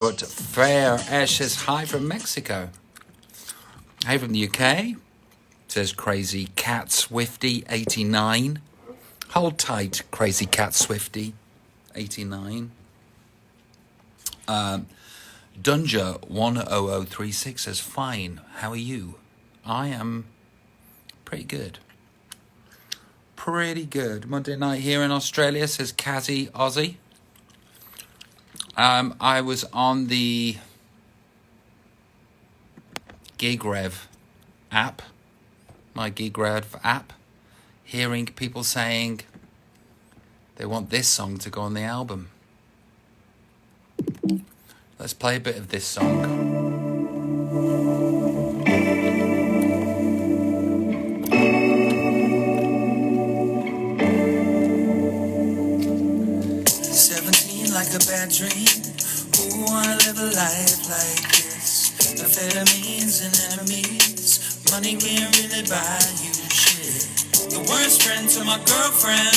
But Fair Ash says hi from Mexico. Hey from the UK. Says Crazy Cat Swifty 89. Hold tight, Crazy Cat Swifty 89. Dunja 10036 says fine. How are you? I am pretty good. Pretty good. Monday night here in Australia, says Kazzy Aussie. I was on the GigRev app, my GigRev app, hearing people saying they want this song to go on the album. Let's play a bit of this song. 17 like a bad dream. Who wanna live a life like this? Amphetamines and enemies. Money can't really buy you shit. The worst friend to my girlfriend.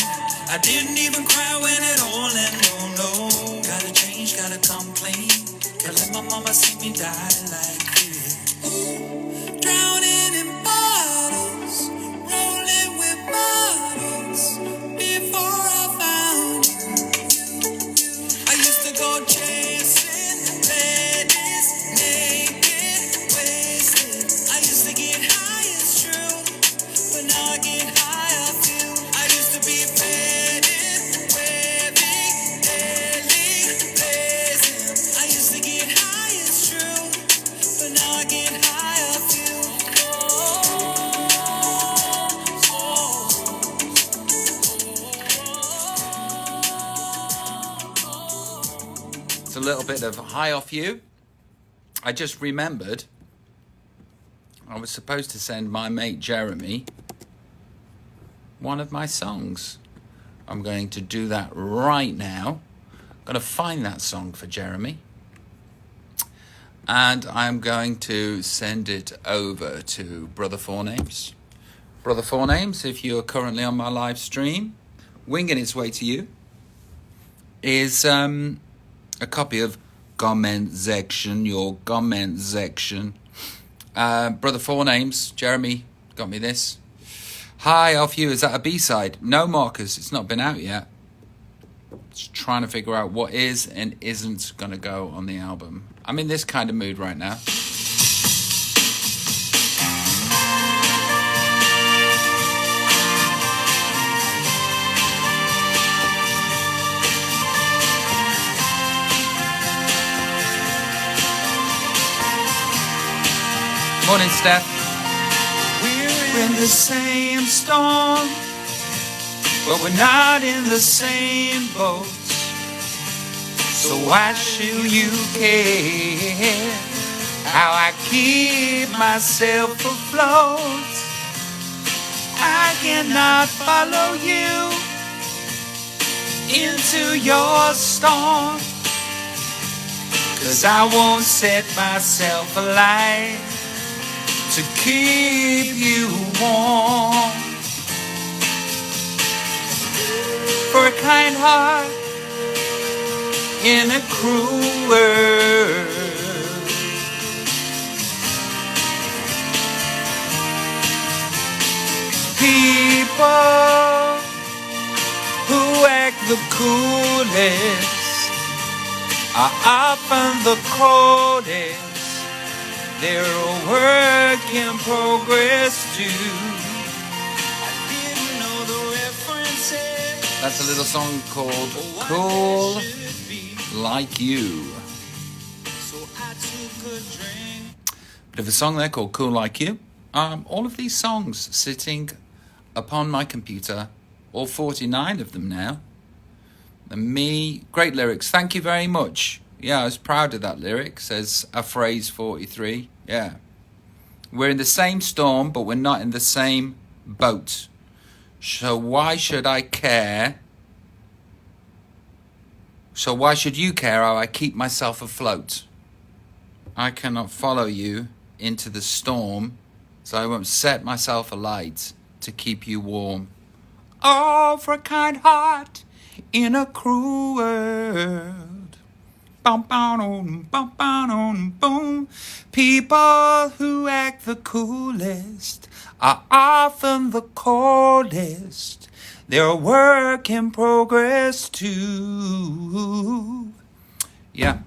I didn't even cry when it all ended. No. Gotta change, gotta come clean. Can't let my mama see me die like this. Drowning in bottles, rolling with models. Before I found you, I used to go chasing ladies, naked, wasted. I used to get high, it's true, but now I get high off you. I used to be faded, wavy, daily, blazing. I used to get high, it's true, but now I get high off you. It's a little bit of high off you. I just remembered I was supposed to send my mate Jeremy one of my songs. I'm going to do that right now. I'm going to find that song for Jeremy. And I'm going to send it over to Brother Four Names. Brother Four Names, if you're currently on my live stream, winging its way to you is a copy of Comment Section, your comment section. Brother Four Names, Jeremy got me this. Hi, off you. Is that a B-side? No, Marcus, it's not been out yet. Just trying to figure out what is and isn't going to go on the album. I'm in this kind of mood right now. Morning, Steph. We're in the same storm, but we're not in the same boat. So why should you care how I keep myself afloat? I cannot follow you into your storm, 'cause I won't set myself alight to keep you warm. For a kind heart in a cruel world, people who act the coolest are often the coldest. They're a work in progress too. I didn't know the references. That's a little song called Cool Like You. So I took a drink. Bit of a song there called Cool Like You. All of these songs sitting upon my computer, all 49 of them now. And me, great lyrics. Thank you very much. Yeah, I was proud of that lyric, says a phrase 43. Yeah. We're in the same storm, but we're not in the same boat. So why should I care? So why should you care how I keep myself afloat? I cannot follow you into the storm, so I won't set myself alight to keep you warm. Oh, for a kind heart in a cruel world. Boom. People who act the coolest are often the coldest. They're a work in progress too. Yeah.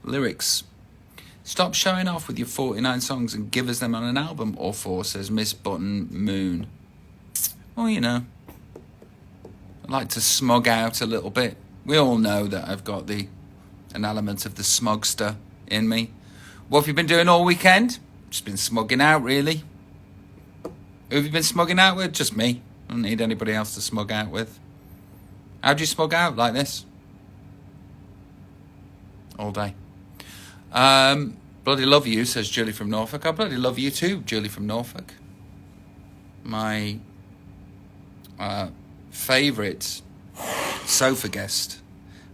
Lyrics. Stop showing off with your 49 songs and give us them on an album or 4, says Miss Button Moon. Well, you know, I like to smug out a little bit. We all know that I've got an element of the smugster in me. What have you been doing all weekend? Just been smugging out, really. Who have you been smugging out with? Just me. I don't need anybody else to smug out with. How do you smug out like this? All day. Bloody love you, says Julie from Norfolk. I bloody love you too, Julie from Norfolk. My favourite sofa guest.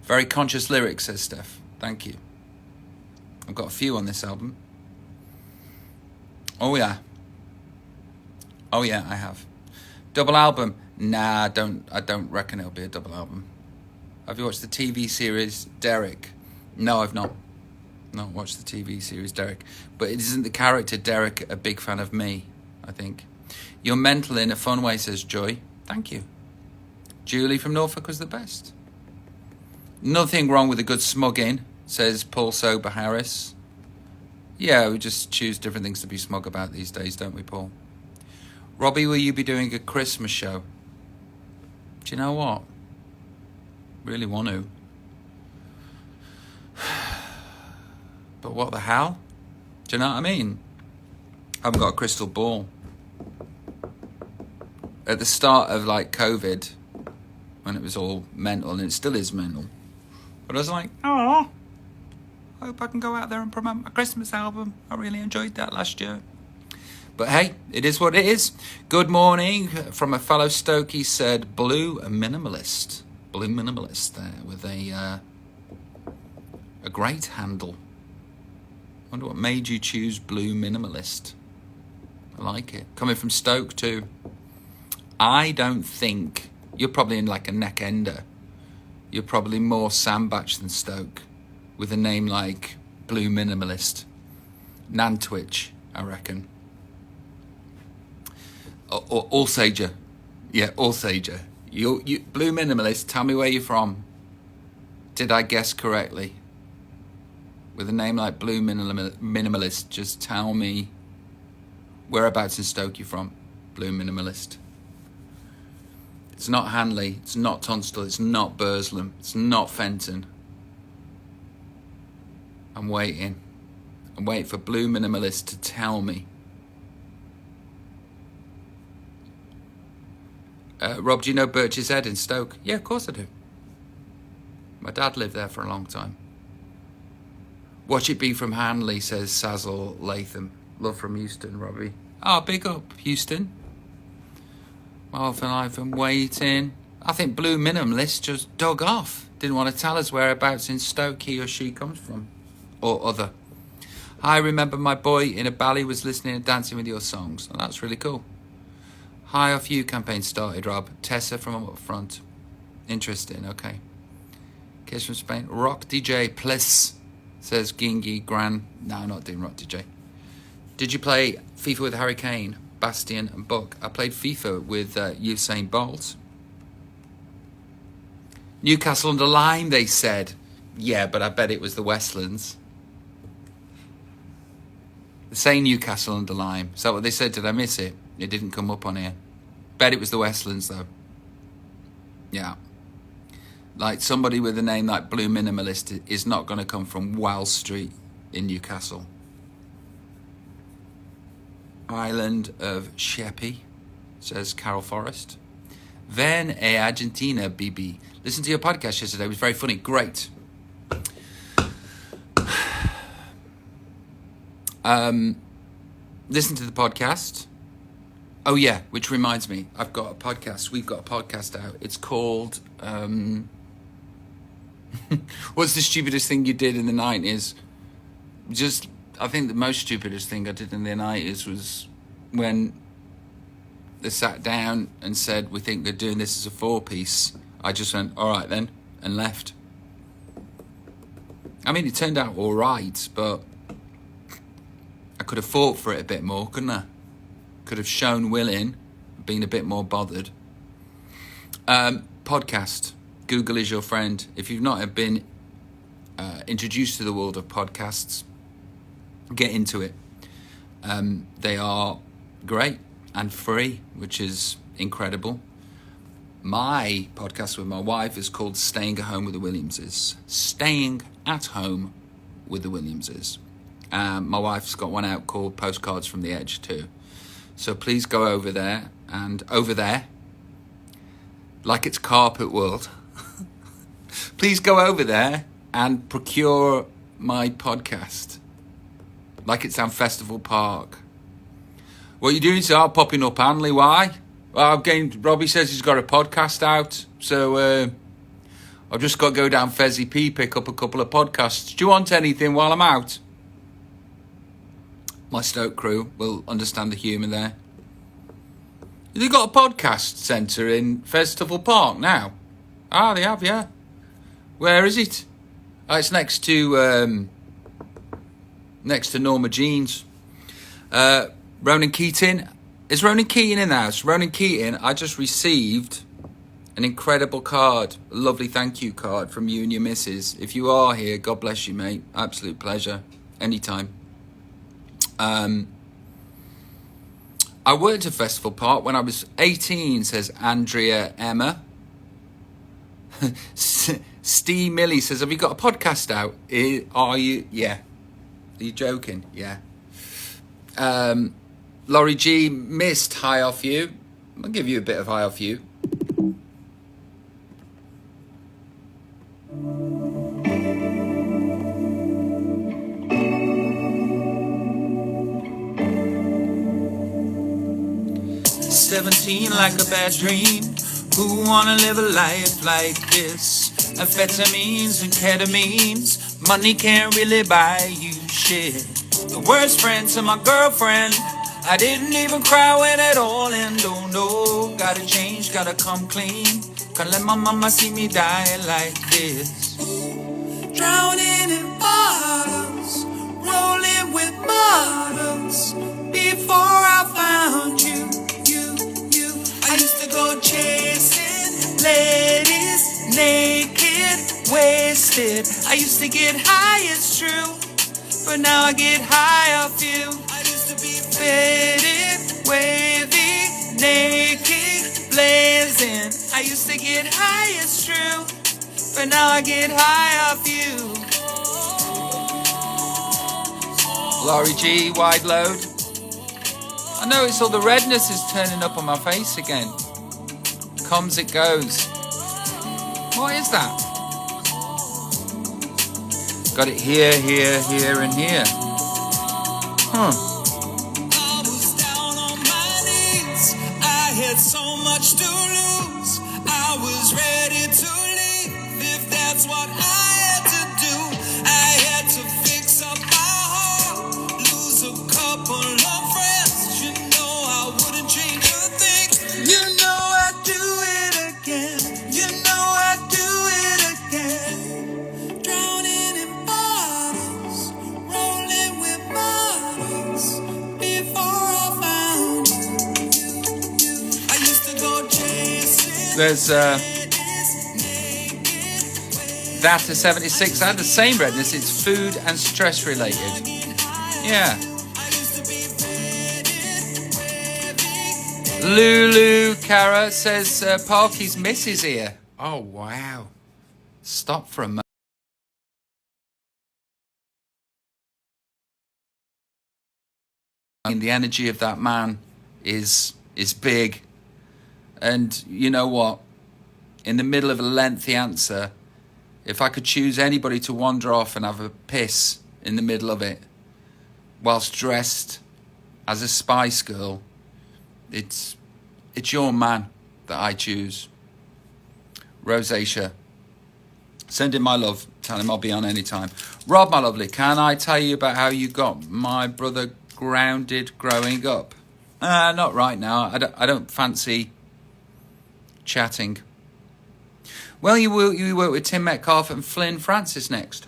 Very conscious lyrics, says Steph. Thank you. I've got a few on this album. Oh yeah, I have. Double album? Nah, I don't reckon it'll be a double album. Have you watched the TV series Derek? No, I've not. Not watched the TV series Derek. But isn't the character Derek a big fan of me, I think? You're mental in a fun way, says Joy. Thank you. Julie from Norfolk was the best. Nothing wrong with a good smugging, says Paul Sober Harris. Yeah, we just choose different things to be smug about these days, don't we, Paul? Robbie, will you be doing a Christmas show? Do you know what? Really want to. But what the hell? Do you know what I mean? I haven't got a crystal ball. At the start of COVID, when it was all mental, and it still is mental, but I was like, oh, I hope I can go out there and promote my Christmas album. I really enjoyed that last year. But hey, it is what it is. Good morning from a fellow Stoke. He said Blue Minimalist. Blue Minimalist there with a great handle. I wonder what made you choose Blue Minimalist. I like it. Coming from Stoke too. I don't think... You're probably in a neck ender. You're probably more Sandbach than Stoke. With a name like Blue Minimalist. Nantwich, I reckon. Or Alsager. Yeah, Alsager. You Blue Minimalist, tell me where you're from. Did I guess correctly? With a name like Blue Minimalist, just tell me whereabouts in Stoke you're from. Blue Minimalist. It's not Hanley, it's not Tunstall, it's not Burslem, it's not Fenton. I'm waiting for Blue Minimalist to tell me. Rob, do you know Birch's Head in Stoke? Yeah, of course I do. My dad lived there for a long time. Watch it be from Hanley, says Sazzle Latham. Love from Houston, Robbie. Oh, big up, Houston. Well, I've been waiting. I think Blue Minimalist just dug off. Didn't want to tell us whereabouts in Stoke he or she comes from. Or other. I remember my boy in a bally was listening and dancing with your songs. Oh, that's really cool. High Off You campaign started, Rob. Tessa from up front. Interesting, okay. Kiss from Spain. Rock DJ, please, says Gingy Gran. No, I'm not doing Rock DJ. Did you play FIFA with Harry Kane, Bastian and Buck? I played FIFA with Usain Bolt. Newcastle under Lyme, they said. Yeah, but I bet it was the Westlands. They say Newcastle under Lyme. Is that what they said? Did I miss it? It didn't come up on here. Bet it was the Westlands, though. Yeah. Like, somebody with a name like Blue Minimalist is not going to come from Wall Street in Newcastle. Island of Sheppey, says Carol Forrest. Ven e Argentina, BB. Listen to your podcast yesterday. It was very funny. Great. Listen to the podcast. Oh, yeah, which reminds me. I've got a podcast. We've got a podcast out. It's called... What's the stupidest thing you did in the 90s? Just, I think the most stupidest thing I did in the 90s was when they sat down and said, we think they're doing this as a 4-piece. I just went, all right then, and left. I mean, it turned out all right, but I could have fought for it a bit more, couldn't I? Could have shown willing, been a bit more bothered. Podcast. Google is your friend. If you've not been introduced to the world of podcasts, get into it. They are great and free, which is incredible. My podcast with my wife is called Staying at Home with the Williamses. Staying at Home with the Williamses. My wife's got one out called Postcards from the Edge too. So please go over there, and over there, like it's Carpet World, please go over there and procure my podcast, like it's on Festival Park. What are you doing, sir? Popping up, Hanley? Why? Well, Robbie says he's got a podcast out, so I've just got to go down Fezzy P, pick up a couple of podcasts. Do you want anything while I'm out? My Stoke crew will understand the humour there. They've got a podcast centre in Festival Park now. Ah, they have, yeah. Where is it? Oh, it's next to Norma Jean's. Ronan Keating. Is Ronan Keating in the house? Ronan Keating, I just received an incredible card. A lovely thank you card from you and your missus. If you are here, God bless you, mate. Absolute pleasure. Anytime. I worked at Festival Park when I was 18, says Andrea Emma. Steve Millie says, have you got a podcast out? Are you? Yeah. Are you joking? Yeah. Laurie G, missed High Off You. I'll give you a bit of High Off You. "17 like a bad dream. Who wanna live a life like this? Amphetamines and ketamines. Money can't really buy you shit. The worst friend to my girlfriend. I didn't even cry when it all ended. Oh no, gotta change, gotta come clean. Can't let my mama see me die like this. Drowning in bottles, rolling with models. Before I found you. I used to go chasing ladies, naked, wasted. I used to get high, it's true, but now I get high off you. I used to be faded, wavy, naked, blazing. I used to get high, it's true, but now I get high off you. Laurie G, wide load. I notice all the redness is turning up on my face again. Comes, it goes. What is that? Got it here, here, here, and here. I was down on my knees. I had so much to lose. I was ready to leave if that's what I had to do. I had to fix up my heart, lose a couple of friends. You know I wouldn't change a thing. You know I'd do it again. You know I'd do it again. Drowning in bottles, rolling with models. Before I found you. I used to go chasing. There's that to 76. I had the same redness. It's food and stress related. Yeah. Lulu Cara says Parky's missus here. Oh wow. Stop for a moment. The energy of that man is big. And you know what? In the middle of a lengthy answer, if I could choose anybody to wander off and have a piss in the middle of it, whilst dressed as a Spice Girl, it's your man that I choose. Rosacea. Send him my love. Tell him I'll be on any time. Rob, my lovely, can I tell you about how you got my brother grounded growing up? Not right now. I don't fancy chatting. Well, you work with Tim Metcalf and Flynn Francis next.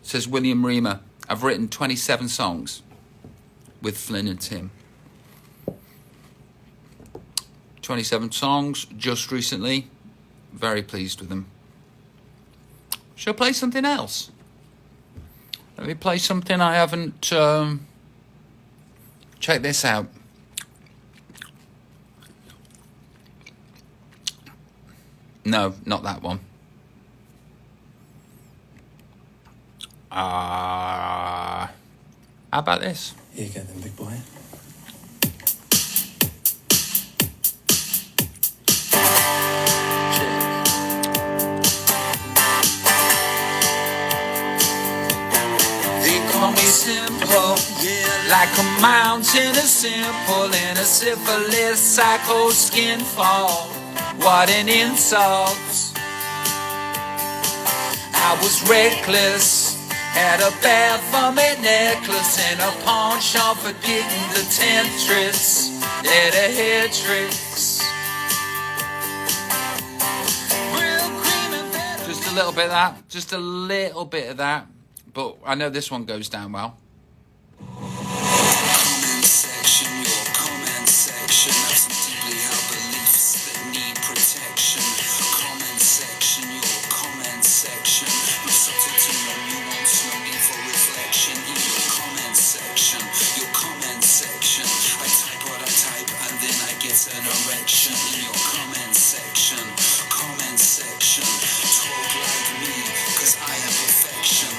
Says William Reamer, I've written 27 songs with Flynn and Tim. 27 songs just recently. Very pleased with them. Shall I play something else? Let me play something I haven't... check this out. No, not that one. How about this? Here you go then, big boy. Simple, yeah, like a mountain is simple in a syphilis psycho skin fall. What an insult. I was reckless, had a Baphomet necklace and a pawn shop for getting the temptress, yeah, the hair tricks. Just a little bit of that, just a little bit of that. But I know this one goes down well. Comment section, your comment section. Have some deeply held beliefs that need protection. Comment section, your comment section. No subtlety, no nuance, no need for reflection. In your comment section, your comment section. I type what I type and then I get an erection. In your comment section, comment section. Talk like me, cause I am perfection.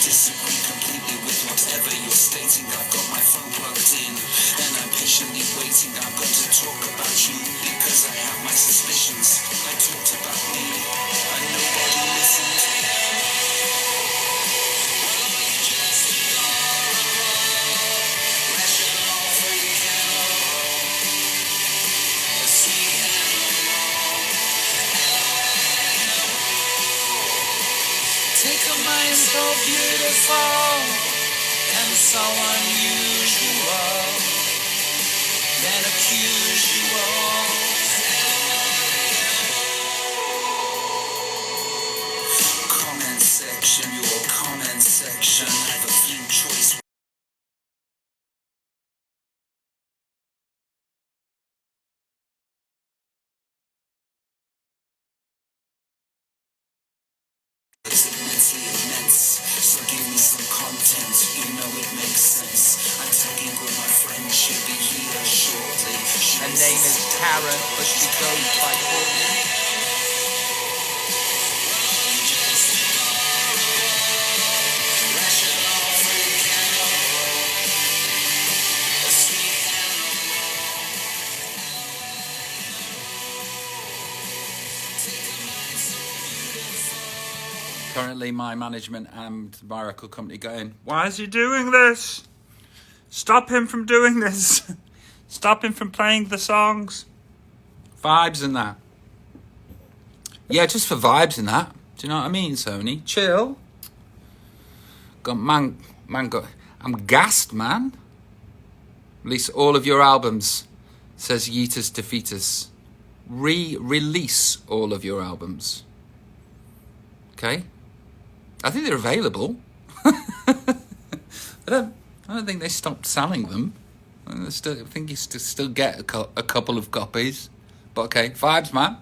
Disagree completely with whatever you're stating. I've got my phone plugged in and I'm patiently waiting. I'm going to talk about you because I have my suspicions. I talked about me and nobody listened. Take a mind so beautiful and so unusual, then accuse you all. Comment section, your comment section. I have a few choice. It's immensely immense, so give me some content, you know it makes sense. I'm tagging with my friend, she'll be here shortly. Her name is Karen, but she goes by Courtney. Currently, my management and my record company going, why is he doing this? Stop him from doing this. Stop him from playing the songs. Vibes and that. Yeah, just for vibes and that. Do you know what I mean, Sony? Chill. I'm gassed, man. Release all of your albums, says Yeetus Defeatus. Release all of your albums. Okay? I think they're available. I don't think they stopped selling them. I think you still get a couple of copies. But okay, vibes, man.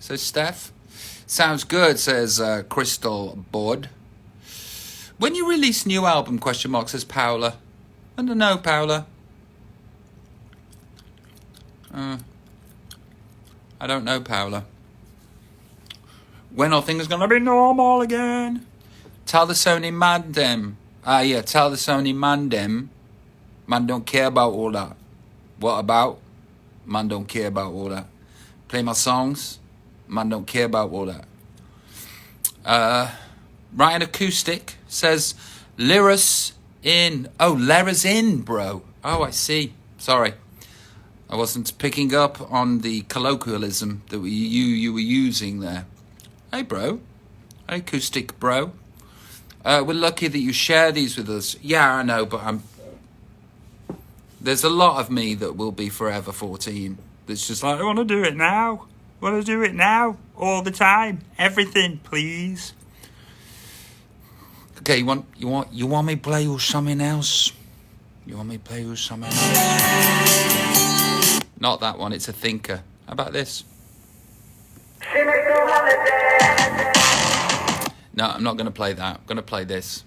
Says Steph. Sounds good, says Crystal Bod. When you release new album, ? Says Paola. I don't know, Paola. I don't know, Paola. When are things gonna be normal again? Tell the Sony man them. Tell the Sony man them. Man don't care about all that. What about? Man don't care about all that. Play my songs. Man don't care about all that. Ryan Acoustic says, Lyris in. Oh, Lyris in, bro. Oh, I see. Sorry. I wasn't picking up on the colloquialism that you were using there. Hey, bro. Hey, Acoustic, bro. We're lucky that you share these with us. Yeah, I know, but there's a lot of me that will be forever 14. That's just like, I want to do it now. I want to do it now. All the time. Everything, please. Okay, you want me to play you something else? You want me to play you something else? Not that one, it's a thinker. How about this? No, I'm not going to play that. I'm going to play this.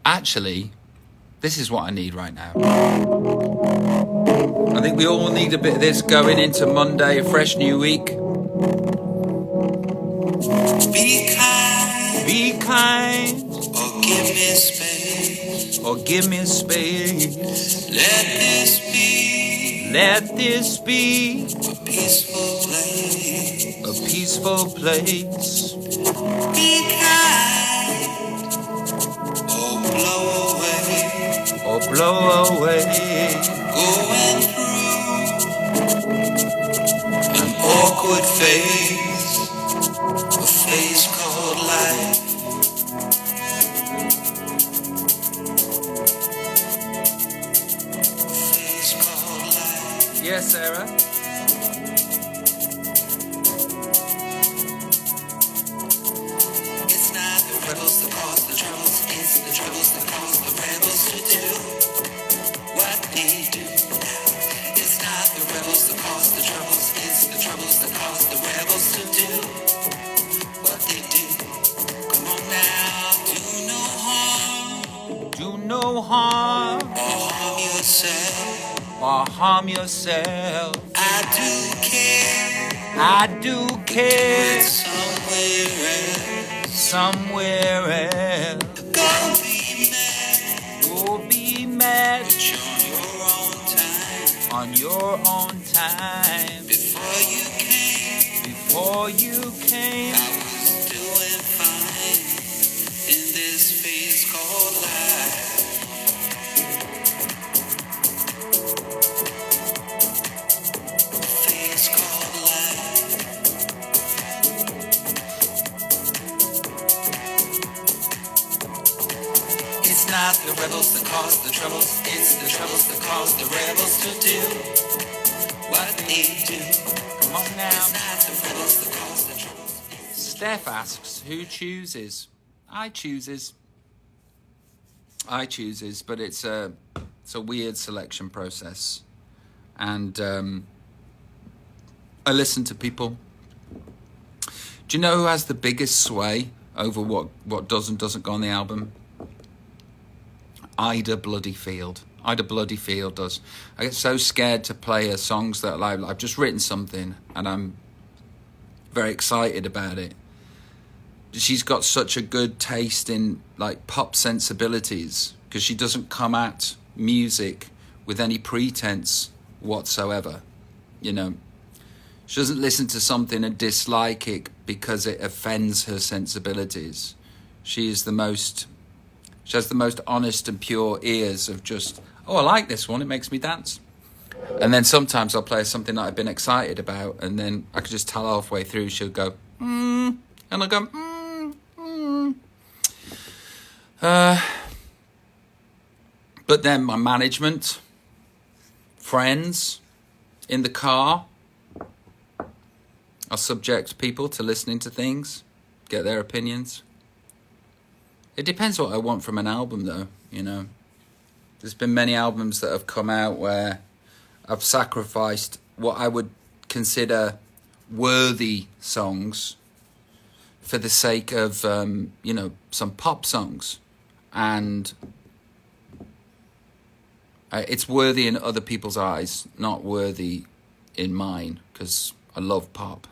Actually, this is what I need right now. I think we all need a bit of this going into Monday, a fresh new week. Be kind. Be kind. Or give me space. Or give me space. Let this be. Let this be A peaceful place. a peaceful place. Be kind. Or blow away. Or blow away Going through an awkward phase. A phase called life. A phase called life. Yes, Sarah. It's not the rebels that cause the troubles. It's the troubles that cause the rebels to do what they do. It's not the rebels that cause the troubles. It's the troubles that cause the rebels to do what they do. Come on now, do no harm Do no harm or harm yourself. or harm yourself. I do care. I do care It's somewhere else. somewhere else. Go be mad, Go be mad but you're on your own time. on your own time. Before you came, Before you came, I was doing fine in this phase called life. Phase called life. It's not the rebels that cause the troubles. It's the troubles that cause the rebels to do what they do. come on now. It's not the rebels that cause the troubles. Steph asks, who chooses? I chooses, but it's a weird selection process. And I listen to people. Do you know who has the biggest sway over what does and doesn't go on the album? Ida Bloody Field does. I get so scared to play her songs that I've just written something and I'm very excited about it. She's got such a good taste in like pop sensibilities because she doesn't come at music with any pretense whatsoever. You know, she doesn't listen to something and dislike it because it offends her sensibilities. She has the most honest and pure ears of just, oh, I like this one, it makes me dance. And then sometimes I'll play something that I've been excited about, and then I can just tell halfway through she'll go, and I'll go, But then my management, friends, in the car, I'll subject people to listening to things, get their opinions. It depends what I want from an album, though, you know. There's been many albums that have come out where I've sacrificed what I would consider worthy songs for the sake of, some pop songs. And it's worthy in other people's eyes, not worthy in mine, because I love pop,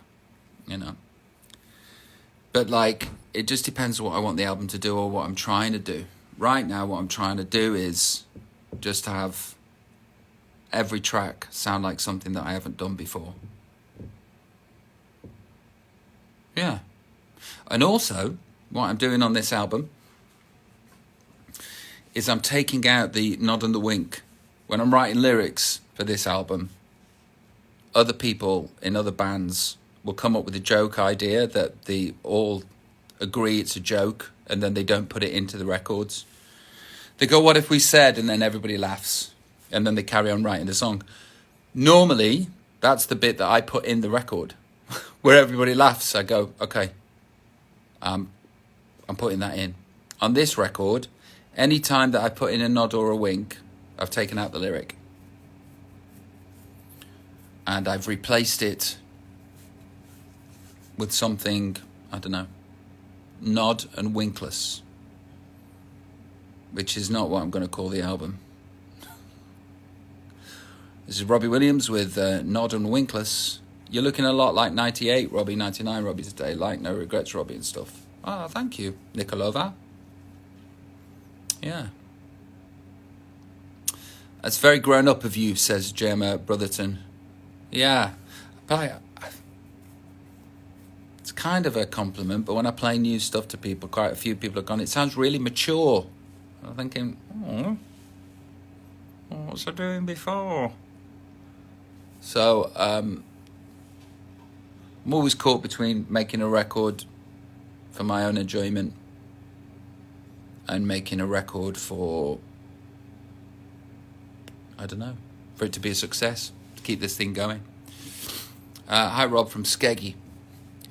you know. But, it just depends what I want the album to do or what I'm trying to do. Right now, what I'm trying to do is just have every track sound like something that I haven't done before. Yeah. And also, what I'm doing on this album is I'm taking out the nod and the wink. When I'm writing lyrics for this album, other people in other bands will come up with a joke idea that they all agree it's a joke, and then they don't put it into the records. They go, what if we said, and then everybody laughs, and then they carry on writing the song. Normally, that's the bit that I put in the record, where everybody laughs. I go, okay, I'm putting that in. On this record, any time that I put in a nod or a wink, I've taken out the lyric. And I've replaced it with something, I don't know, nod and winkless, which is not what I'm going to call the album. This is Robbie Williams with Nod and Winkless. You're looking a lot like 98 Robbie, 99 Robbie today, like No Regrets Robbie and stuff. Oh, thank you, Nikolova. Yeah. That's very grown up of you, says Gemma Brotherton. Yeah. But it's kind of a compliment, but when I play new stuff to people, quite a few people have gone, it sounds really mature. I'm thinking, what's I doing before? So, I'm always caught between making a record for my own enjoyment and making a record for, I don't know, for it to be a success, to keep this thing going. Hi, Rob from Skeggy.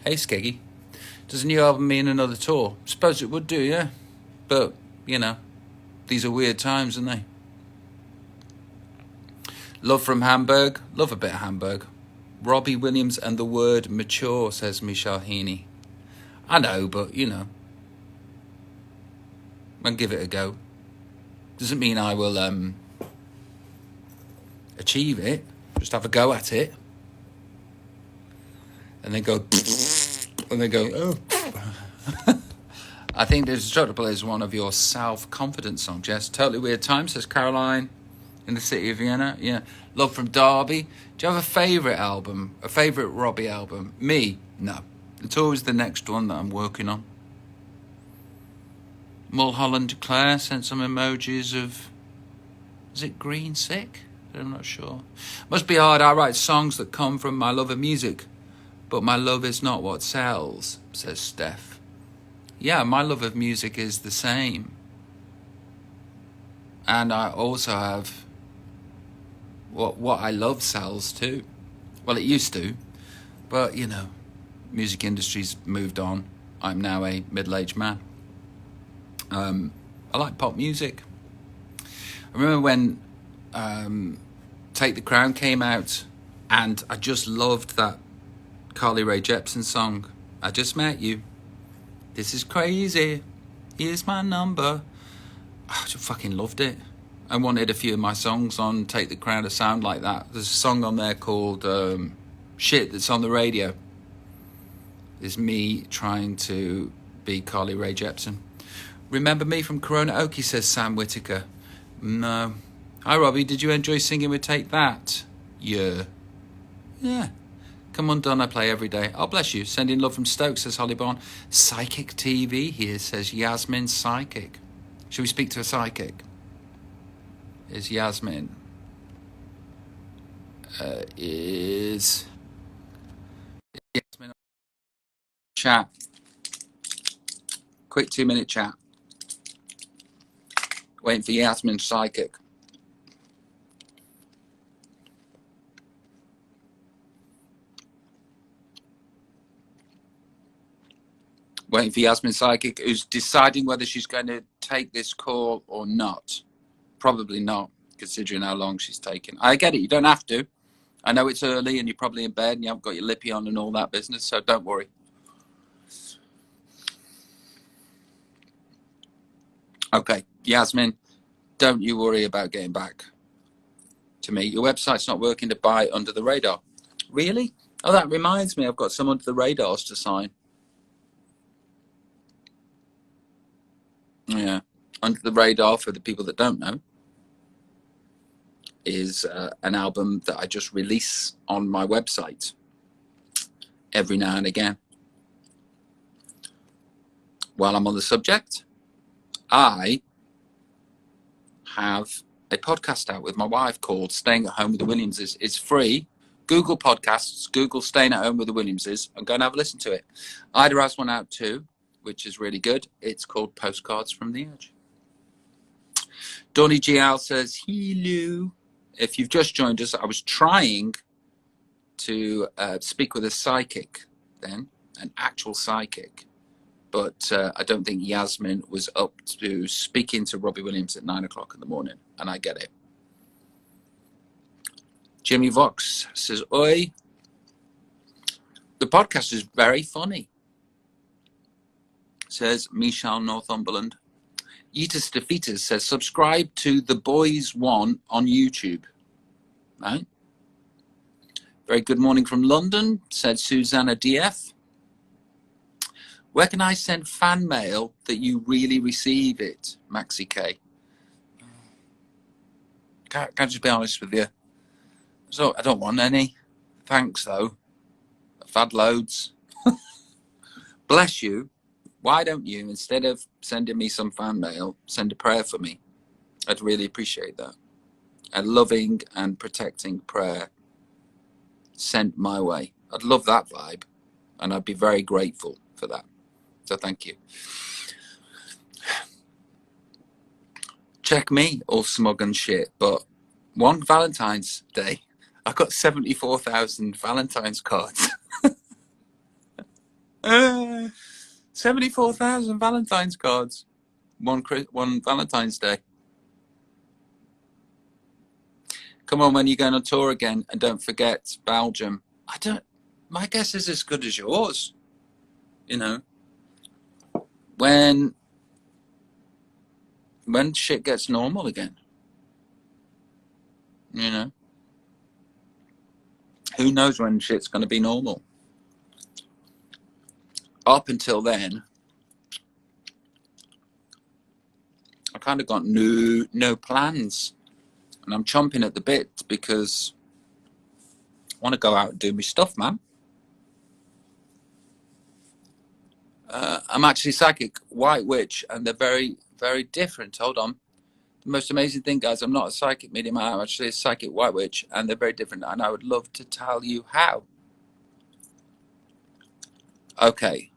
Hey, Skeggy. Does a new album mean another tour? Suppose it would do, yeah. But, you know, these are weird times, aren't they? Love from Hamburg. Love a bit of Hamburg. Robbie Williams and the word mature, says Michelle Heaney. I know, but, you know, I'll give it a go. Doesn't mean I will achieve it. Just have a go at it. And then go... and then go... oh. I think Destructible is one of your self-confidence songs. Yes, Totally Weird Time, says Caroline. In the city of Vienna, yeah. Love from Derby. Do you have a favourite album? A favourite Robbie album? Me? No. It's always the next one that I'm working on. Mulholland Claire sent some emojis of... is it Green Sick? I'm not sure. Must be hard. I write songs that come from my love of music. But my love is not what sells, says Steph. Yeah, my love of music is the same. And I also have... what I love sells too. Well, it used to, but you know, music industry's moved on. I'm now a middle-aged man. I like pop music. I remember when Take the Crown came out, and I just loved that Carly Rae Jepsen song. I just met you. This is crazy. Here's my number. I just fucking loved it. I wanted a few of my songs on Take the Crown to sound like that. There's a song on there called Shit that's on the radio. It's me trying to be Carly Rae Jepsen. Remember me from Corona Okie, says Sam Whitaker. No. Hi, Robbie. Did you enjoy singing with Take That? Yeah. Yeah. Come undone, I play every day. Oh, bless you. Sending love from Stoke, says Holly Barn. Psychic TV here, says Yasmin Psychic. Should we speak to a psychic? Is Yasmin is Yasmin chat, quick 2-minute chat, waiting for Yasmin Psychic. Waiting for Yasmin Psychic, who's deciding whether she's going to take this call or not. Probably not, considering how long she's taken. I get it, you don't have to. I know it's early and you're probably in bed and you haven't got your lippy on and all that business, so don't worry. Okay, Yasmin, don't you worry about getting back to me. Your website's not working to buy under the radar. Really? Oh, that reminds me, I've got some under the radars to sign. Yeah, under the radar, for the people that don't know, is an album that I just release on my website every now and again. While I'm on the subject, I have a podcast out with my wife called Staying at Home with the Williamses. It's free. Google Podcasts, Google Staying at Home with the Williamses, and go and have a listen to it. Ida has one out too, which is really good. It's called Postcards from the Edge. Donny GL says, hello. If you've just joined us, I was trying to speak with a psychic then, an actual psychic, but I don't think Yasmin was up to speaking to Robbie Williams at 9 o'clock in the morning, and I get it. Jimmy Vox says, oi, the podcast is very funny, says Michelle Northumberland. Yeetus Defeaters says, subscribe to The Boys One on YouTube. Right? Very good morning from London, said Susanna DF. Where can I send fan mail that you really receive it, Maxi K? Can I just be honest with you? So I don't want any. Thanks, though. I've had loads. Bless you. Why don't you, instead of sending me some fan mail, send a prayer for me? I'd really appreciate that. A loving and protecting prayer sent my way. I'd love that vibe, and I'd be very grateful for that. So thank you. Check me, all smug and shit, but one Valentine's Day, I got 74,000 Valentine's cards. 74,000 Valentine's cards. One Valentine's Day. Come on, when you're going on tour again, and don't forget Belgium. My guess is as good as yours. You know, when shit gets normal again. You know, who knows when shit's going to be normal? Up until then, I kind of got no plans, and I'm chomping at the bit because I want to go out and do my stuff, man. I'm actually psychic, white witch, and they're very, very different. Hold on. The most amazing thing, guys, I'm not a psychic medium. I'm actually a psychic white witch, and they're very different. And I would love to tell you how. Okay.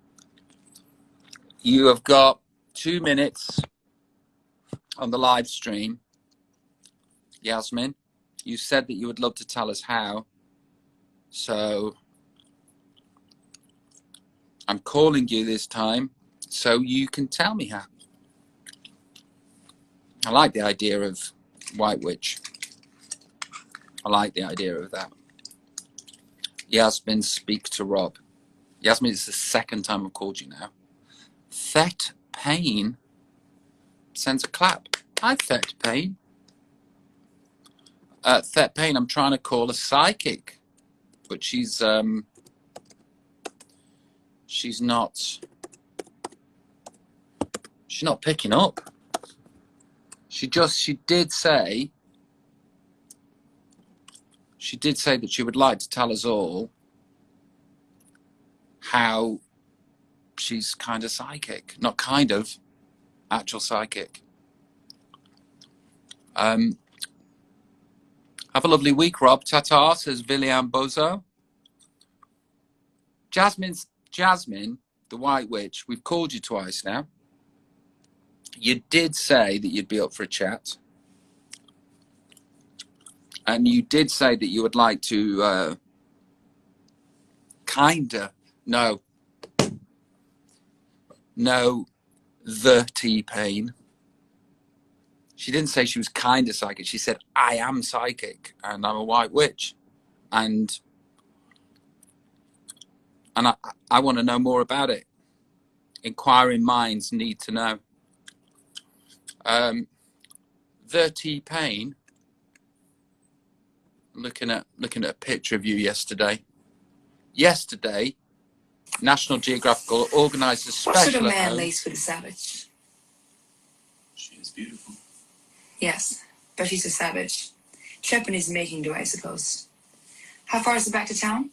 You have got 2 minutes on the live stream. Yasmin, you said that you would love to tell us how. So I'm calling you this time so you can tell me how. I like the idea of white witch. I like the idea of that. Yasmin, speak to Rob. Yasmin, it's the second time I've called you now. Thet Payne sends a clap. Hi, Thet Payne. Thet Payne, I'm trying to call a psychic, but she's not picking up. She did say that she would like to tell us all how she's kind of psychic. Not kind of, actual psychic. Have a lovely week, Rob. Ta-ta, says William Bozo. Jasmine, the White Witch, we've called you twice now. You did say that you'd be up for a chat. And you did say that you would like to know the T-Pain. She didn't say she was kind of psychic. She said, I am psychic and I'm a white witch. And I want to know more about it. Inquiring minds need to know. The T-Pain, looking at a picture of you yesterday. Yesterday, National Geographic organised a special. What sort of man lays with a savage? She is beautiful. Yes, but she's a savage. Trapped in his making, do I suppose? How far is it back to town?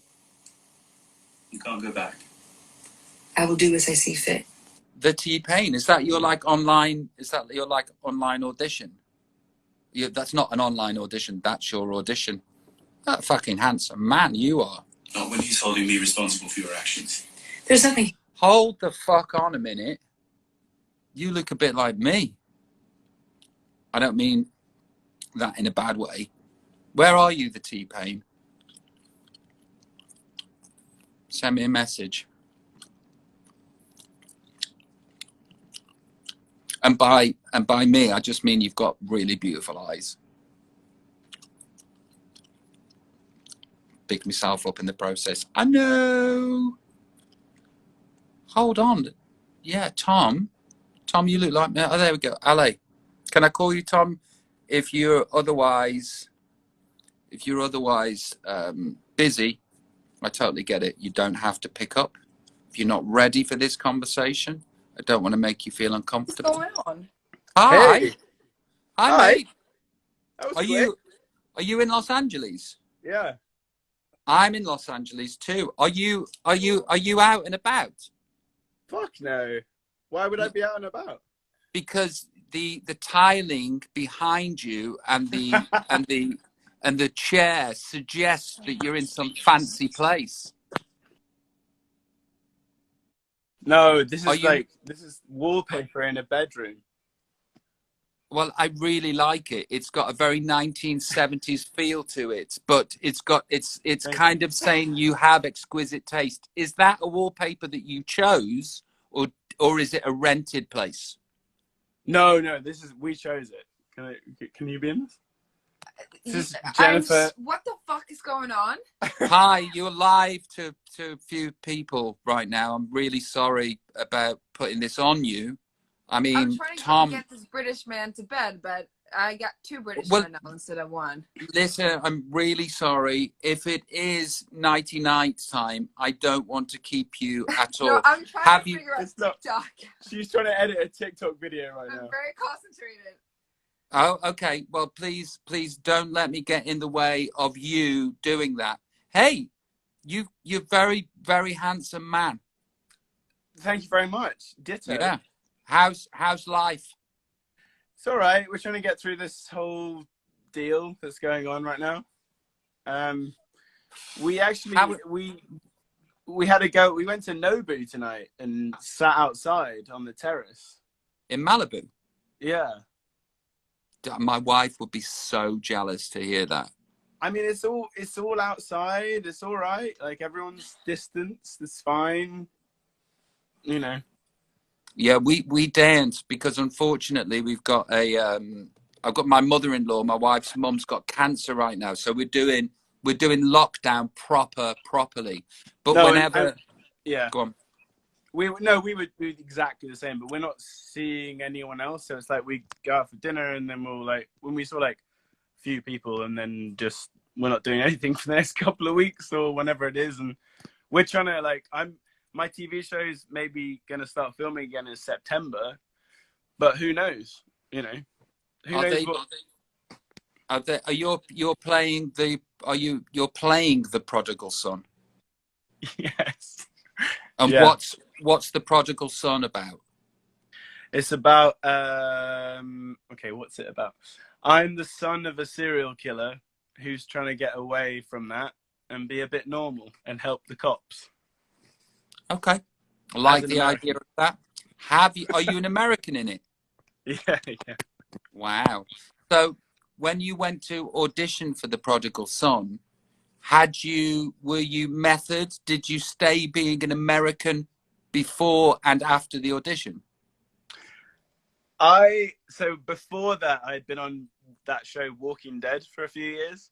You can't go back. I will do as I see fit. The T-Pain, is that your online audition? That's not an online audition, that's your audition. That fucking handsome man you are. Not when he's holding me responsible for your actions. There's nothing. Hold the fuck on a minute. You look a bit like me. I don't mean that in a bad way. Where are you, the T-Pain? Send me a message. And by me, I just mean you've got really beautiful eyes. Pick myself up in the process. I know. Hold on. Yeah, Tom. Tom, you look like me. Oh, there we go. Ali, can I call you Tom? If you're otherwise busy, I totally get it. You don't have to pick up. If you're not ready for this conversation, I don't want to make you feel uncomfortable. What's going on? Hi. Hey. Hi, Hi. mate. That was Are quick. you in Los Angeles? Yeah. I'm in Los Angeles too. Are you out and about? Fuck no. Why would I be out and about? Because the tiling behind you and the and the chair suggests that you're in some fancy place. No, this Are is you? this is wallpaper in a bedroom. Well, I really like it. It's got a very 1970s feel to it, but it's Thank kind of saying you have exquisite taste. Is that a wallpaper that you chose, or is it a rented place? No, we chose it. Can you be in this? This is Jennifer. What the fuck is going on? Hi, you're live to a few people right now. I'm really sorry about putting this on you. I mean, I'm trying Tom, to get this British man to bed, but I got two British Well- men now instead of one. listen, I'm really sorry. If it is nighty night time, I don't want to keep you at all. No, I'm trying Have to you- figure out It's not- TikTok. She's trying to edit a TikTok video right I'm now. very concentrated. Oh, okay. Well, please don't let me get in the way of you doing that. Hey, you're very, very handsome man. Thank you very much. Ditto. Yeah. How's life? It's all right. We're trying to get through this whole deal that's going on right now. We actually we had to go. We went to Nobu tonight and sat outside on the terrace. In Malibu? Yeah. My wife would be so jealous to hear that. I mean, it's all outside. It's all right. Like, everyone's distanced. It's fine. You know. Yeah, we daren't because unfortunately we've got I've got my mother-in-law, my wife's mum's got cancer right now, so we're doing lockdown properly. But No, whenever yeah, go on. we would do exactly the same, but we're not seeing anyone else. So it's like we go out for dinner, and then we'll, like, when we saw like a few people, and then just we're not doing anything for the next couple of weeks or whenever it is, and we're trying to, like, my TV show's maybe gonna start filming again in September, but who knows? You know, who knows You're playing the prodigal son? Yes. And Yeah. what's the prodigal son about? It's about okay, what's it about? I'm the son of a serial killer who's trying to get away from that and be a bit normal and help the cops. Okay, I like an the American. idea of that. Are you an American in it? Yeah. Wow. So when you went to audition for the prodigal son, were you method? Did you stay being an American before and after the audition? So before that, I'd been on that show Walking Dead for a few years.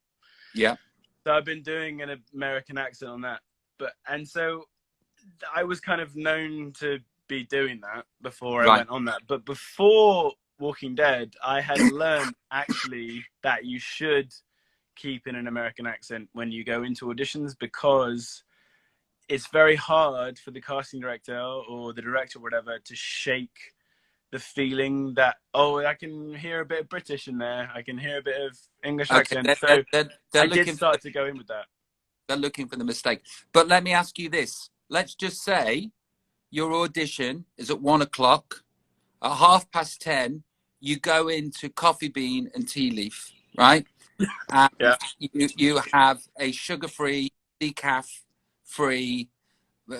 Yeah. So I've been doing an American accent on that. And so I was kind of known to be doing that before I went on that. But before Walking Dead, I had learned actually that you should keep in an American accent when you go into auditions, because it's very hard for the casting director or the director or whatever to shake the feeling that, oh, I can hear a bit of British in there, I can hear a bit of English accent. So I did start to go in with that. They're looking for the mistake. But let me ask you this. Let's just say your audition is at 1 o'clock. At 10:30, you go into Coffee Bean and Tea Leaf, right? And Yeah. you have a sugar-free, decaf-free,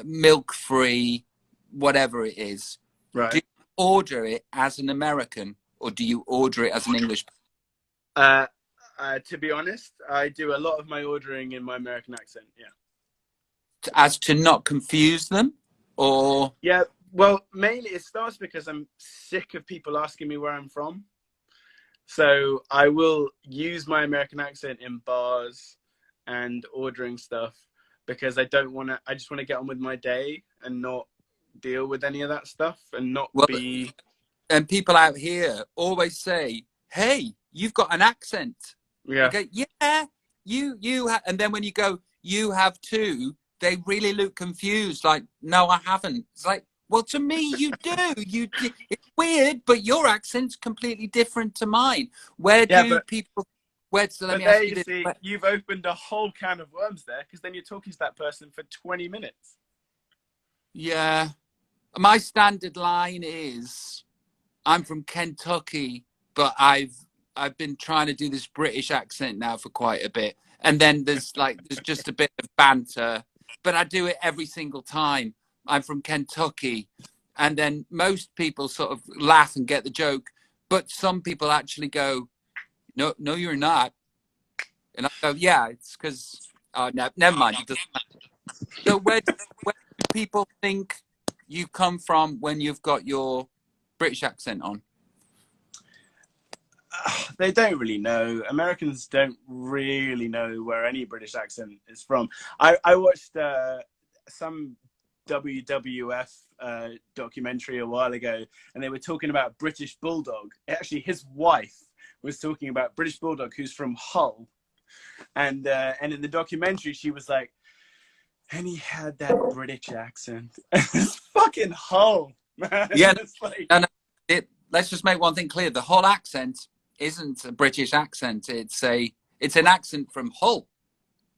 milk-free, whatever it is. Right. Do you order it as an American or do you order it as an English? To be honest, I do a lot of my ordering in my American accent. Yeah. As to not confuse them, or Yeah, Well, mainly it starts because I'm sick of people asking me where I'm from. So I will use my American accent in bars and ordering stuff because I don't want to. I just want to get on with my day and not deal with any of that stuff and not Well, be. and people out here always say, "Hey, you've got an accent." You Yeah. go, "Yeah, and then when you go, "You have too," they really look confused. Like, "No, I haven't." It's like, well, to me, you do. It's weird, but your accent's completely different to mine. Where Yeah, do people? Where? So let but me there ask you you this. see, you've opened a whole can of worms there because then you're talking to that person for 20 minutes. Yeah, my standard line is, "I'm from Kentucky, but I've been trying to do this British accent now for quite a bit." And then there's just a bit of banter, but I do it every single time. "I'm from Kentucky." And then most people sort of laugh and get the joke, but some people actually go, "No, no, you're not." And I go, "Yeah, it's because no, never mind. It doesn't matter." So where do people think you come from when you've got your British accent on? They don't really know. Americans don't really know where any British accent is from. I watched some WWF documentary a while ago, and they were talking about British Bulldog. Actually, his wife was talking about British Bulldog, who's from Hull, and in the documentary, she was like, and he had that British accent. It's fucking Hull, man. Yeah, It's like, no, no. Let's just make one thing clear: the Hull accent isn't a British accent. It's an accent from Hull.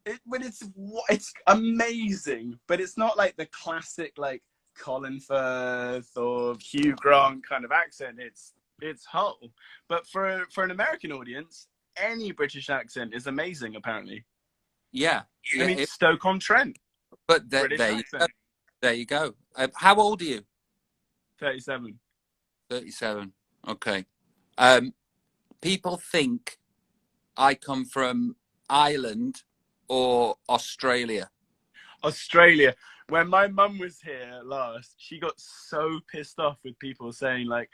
but it's amazing, but it's not like the classic like Colin Firth or Hugh Grant kind of accent. It's Hull, but for an American audience, any British accent is amazing. Apparently, Yeah, I yeah. mean Stoke-on-Trent, But British there you go. accent. There you go. How old are you? 37. 37. Okay. People think I come from Ireland or Australia. Australia. When my mum was here last, she got so pissed off with people saying like,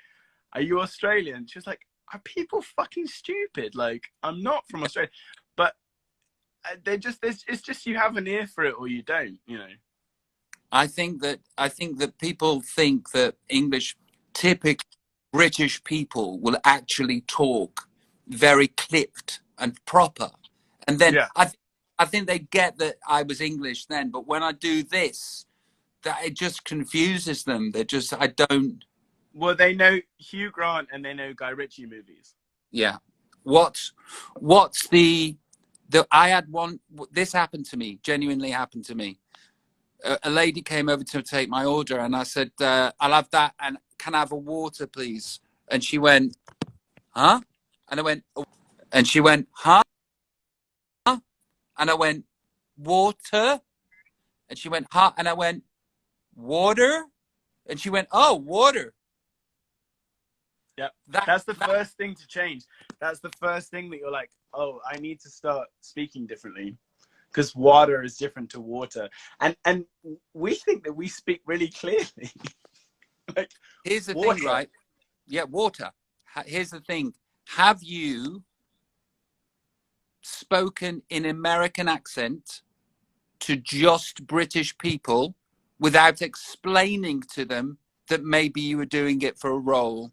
"Are you Australian?" She was like, "Are people fucking stupid? Like, I'm not from Australia." But it's just you have an ear for it or you don't, you know. I think that people think that English, typical British people, will actually talk very clipped and proper, and then Yeah. I think they get that I was English then, but when I do this, that it just confuses them. They just I don't. Well, they know Hugh Grant and they know Guy Ritchie movies. Yeah. What's the I had one. This happened to me. Genuinely happened to me. A lady came over to take my order, and I said, "I'll have that, and can I have a water, please?" And she went, "Huh?" And I went, "Oh." And she went, "Huh?" And I went, "Water?" And she went, "Huh?" And I went, "Water?" And she went, "Oh, water." Yep. That, That's the that first thing to change. That's the first thing that you're like, "Oh, I need to start speaking differently." Because water is different to water. And we think that we speak really clearly. Like Here's the thing, water. right? Yeah, water. Here's the thing. Have you spoken in American accent to just British people without explaining to them that maybe you were doing it for a role?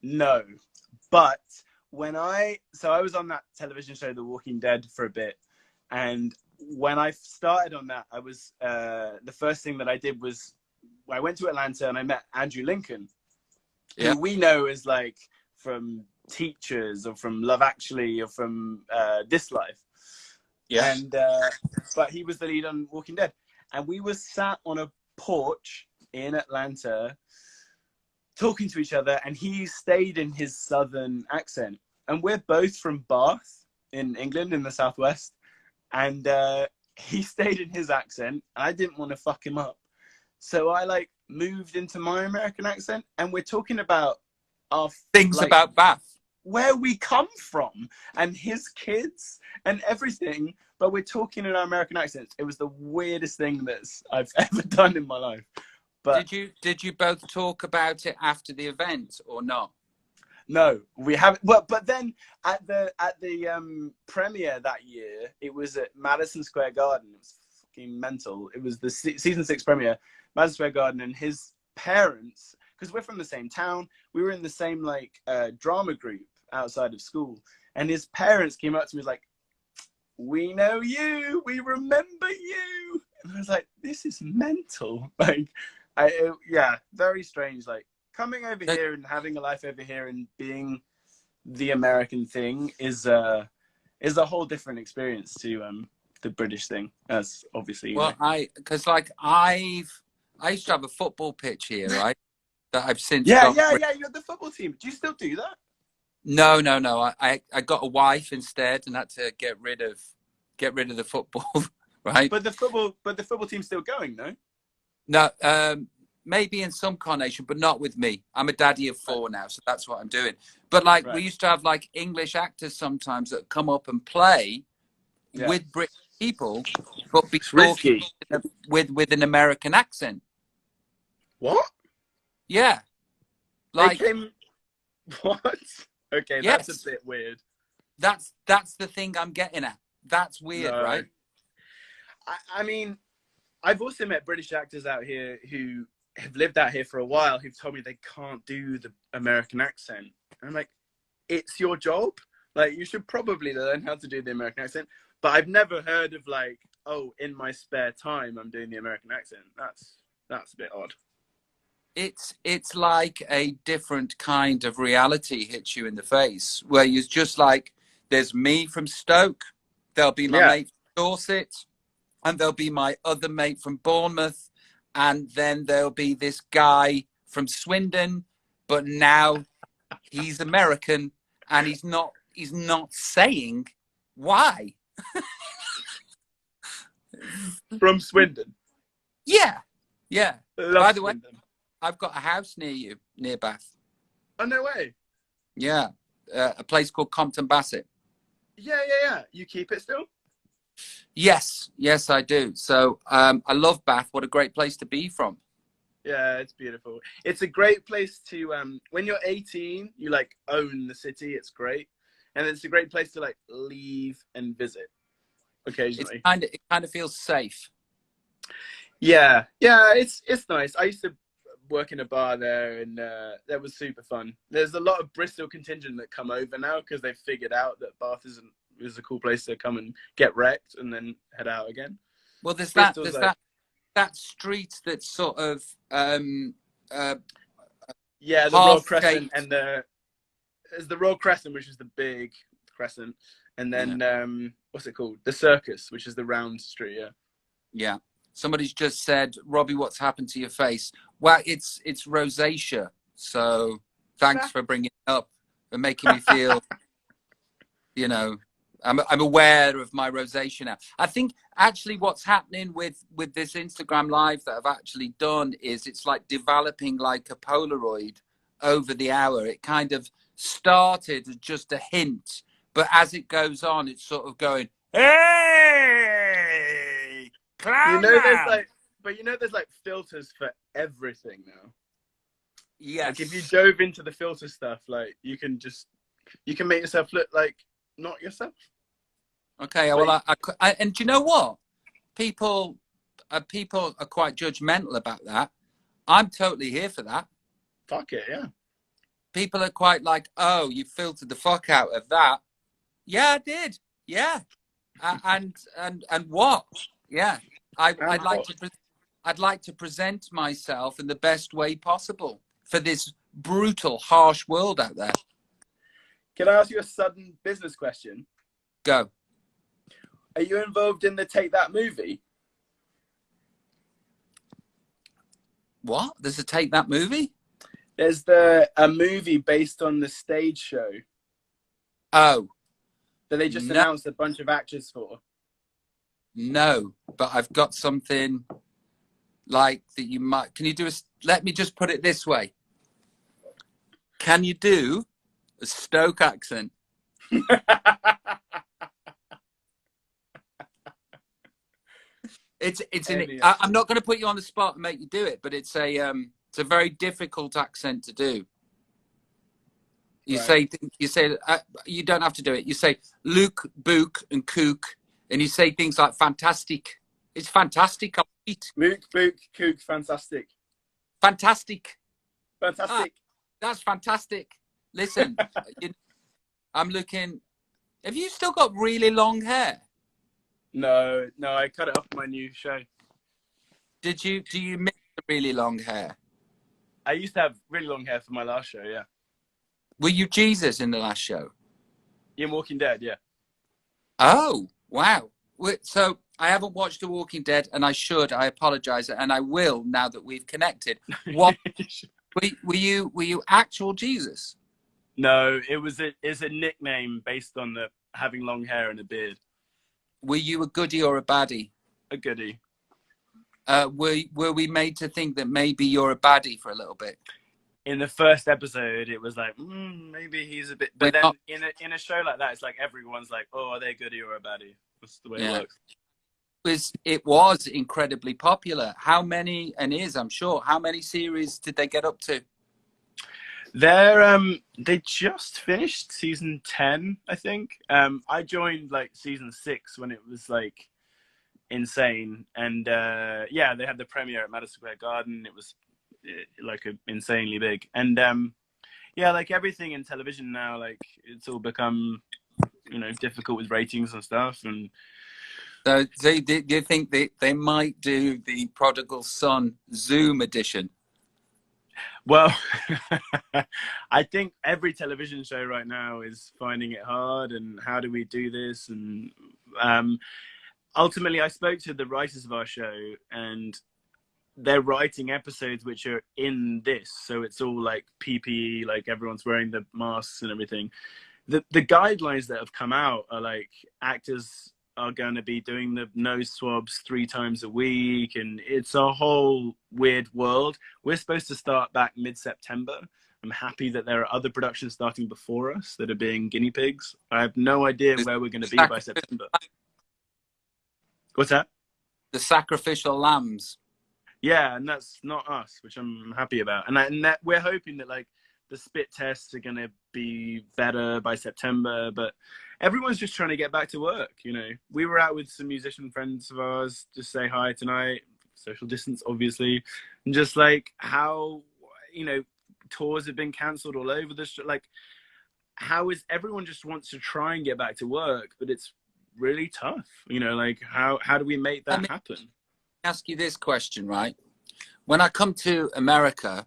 No. But I was on that television show, The Walking Dead, for a bit. And when I started on that, I was the first thing that I did was I went to Atlanta and I met Andrew Lincoln, Yeah. who we know is like from Teachers or from Love Actually or from This Life. Yeah. And but he was the lead on Walking Dead. And we were sat on a porch in Atlanta talking to each other, and he stayed in his southern accent. And we're both from Bath in England in the southwest. And he stayed in his accent. I didn't want to fuck him up. So I like moved into my American accent, and we're talking about our Things like about Bath. where we come from and his kids and everything, but we're talking in our American accents. It was the weirdest thing that I've ever done in my life. But did you both talk about it after the event or not? no, we haven't. Well, but then at the premiere that year, it was at Madison Square Garden. It was fucking mental. It was the season 6 premiere, Madison Square Garden, and his parents, because we're from the same town, we were in the same like drama group outside of school, and his parents came up to me like, "We know you, we remember you," and I was like, "This is mental." Like, yeah, very strange. Like, coming over here and having a life over here and being the American thing is a whole different experience to the British thing. As obviously, you know. because like I used to have a football pitch here, right? That I've since Yeah, got. yeah, yeah. You're the football team. Do you still do that? No. I got a wife instead and had to get rid of the football, right? But the football team's still going, no? No, maybe in some carnation, but not with me. I'm a daddy of 4 now, so that's what I'm doing. But like we used to have like English actors sometimes that come up and play with British people, but be talking with an American accent. What? Yeah, like they came. What? Okay, yes, that's a bit weird. That's the thing I'm getting at. That's weird, right? I mean, I've also met British actors out here who have lived out here for a while who've told me they can't do the American accent. And I'm like, it's your job. Like, you should probably learn how to do the American accent. But I've never heard of like, oh, in my spare time, I'm doing the American accent. That's a bit odd. It's like a different kind of reality hits you in the face, where you're just like, there's me from Stoke, there'll be my mate from Dorset, and there'll be my other mate from Bournemouth, and then there'll be this guy from Swindon, but now he's American, and he's not saying why. From Swindon. Yeah. By the way, Swindon. I've got a house near you, near Bath. Oh, no way. Yeah, a place called Compton Bassett. Yeah. You keep it still? Yes, I do. So I love Bath. What a great place to be from. Yeah, it's beautiful. It's a great place to, when you're 18, you like own the city. It's great. And it's a great place to like leave and visit occasionally. It kind of feels safe. Yeah, it's nice. I used to work in a bar there, and that was super fun. There's a lot of Bristol contingent that come over now because they've figured out that Bath is a cool place to come and get wrecked and then head out again. Well, there's Bristol's that street that's sort of the Royal Crescent, and there's the Royal Crescent, which is the big crescent, and then what's it called? The Circus, which is the round street. Yeah. Somebody's just said, Robbie, what's happened to your face? Well, it's rosacea. So thanks for bringing it up and making me feel, you know, I'm aware of my rosacea now. I think actually what's happening with this Instagram live that I've actually done is it's like developing like a Polaroid over the hour. It kind of started as just a hint, but as it goes on, it's sort of going, hey! There's like filters for everything now. Yes. Like if you dove into the filter stuff, like you can make yourself look like not yourself. Okay. Well, and do you know what? People are quite judgmental about that. I'm totally here for that. Fuck it, yeah. People are quite like, oh, you filtered the fuck out of that. Yeah, I did. Yeah. And what? Yeah. I'd like to present myself in the best way possible for this brutal, harsh world out there. Can I ask you a sudden business question? Go. Are you involved in the Take That movie? What? There's a Take That movie? There's a movie based on the stage show. Oh. That they just announced a bunch of actors for. No, but I've got something like that you might. Can you do let me just put it this way. Can you do a Stoke accent? I'm not going to put you on the spot and make you do it, but it's a very difficult accent to do. You Right. say you don't have to do it. You say Luke, Book, and Kook, and you say things like fantastic. It's fantastic. Luke, Book, Kook, fantastic. Fantastic. Fantastic. That's fantastic. Listen, I'm looking. Have you still got really long hair? No, I cut it off my new show. Do you miss the really long hair? I used to have really long hair for my last show, yeah. Were you Jesus in the last show? In Walking Dead, yeah. Oh, wow. So I haven't watched The Walking Dead, and I should. I apologize, and I will now that we've connected. What were you actual Jesus? No, it's a nickname based on the having long hair and a beard. Were you a goodie or a baddie? A goodie. Were we made to think that maybe you're a baddie for a little bit? In the first episode, it was like, maybe he's a bit. But then in a show like that, it's like everyone's like, oh, are they a goodie or a baddie? That's the way it works. It was incredibly popular. How many, and is, I'm sure, how many series did they get up to? They just finished season 10, I think. I joined like season 6 when it was like insane, and yeah, they had the premiere at Madison Square Garden. It was like insanely big, and yeah, like everything in television now, like it's all become difficult with ratings and stuff. And so do you think they might do the Prodigal Son Zoom edition? Well, I think every television show right now is finding it hard, and how do we do this? And ultimately, I spoke to the writers of our show, and they're writing episodes which are in this, so it's all like PPE, like everyone's wearing the masks and everything. The guidelines that have come out are like actors are going to be doing the nose swabs 3 times a week, and it's a whole weird world. We're supposed to start back mid-September. I'm happy that there are other productions starting before us that are being guinea pigs. I have no idea where we're going to be by September. What's that? The sacrificial lambs. Yeah, and that's not us, which I'm happy about. And that we're hoping that like the spit tests are going to be better by September, but everyone's just trying to get back to work. We were out with some musician friends of ours to say hi tonight, social distance, obviously, and just like how, tours have been cancelled all over the like, how is everyone just wants to try and get back to work, but it's really tough. Like how do we make that happen? Ask you this question, right? When I come to America,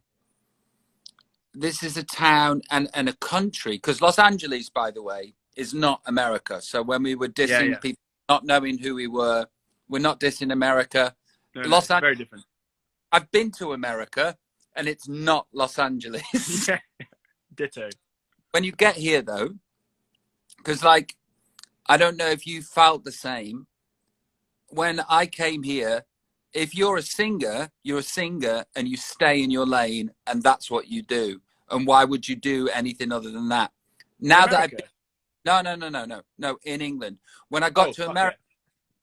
this is a town and a country, because Los Angeles, by the way, is not America. So when we were dissing people not knowing who we were, we're not dissing America. No, Los Angeles, very different. I've been to America, and it's not Los Angeles. Ditto. When you get here, though, because like, I don't know if you felt the same. When I came here, if you're a singer, you're a singer, and you stay in your lane, and that's what you do. And why would you do anything other than that? Now that I've been, no, in England. When I got to America,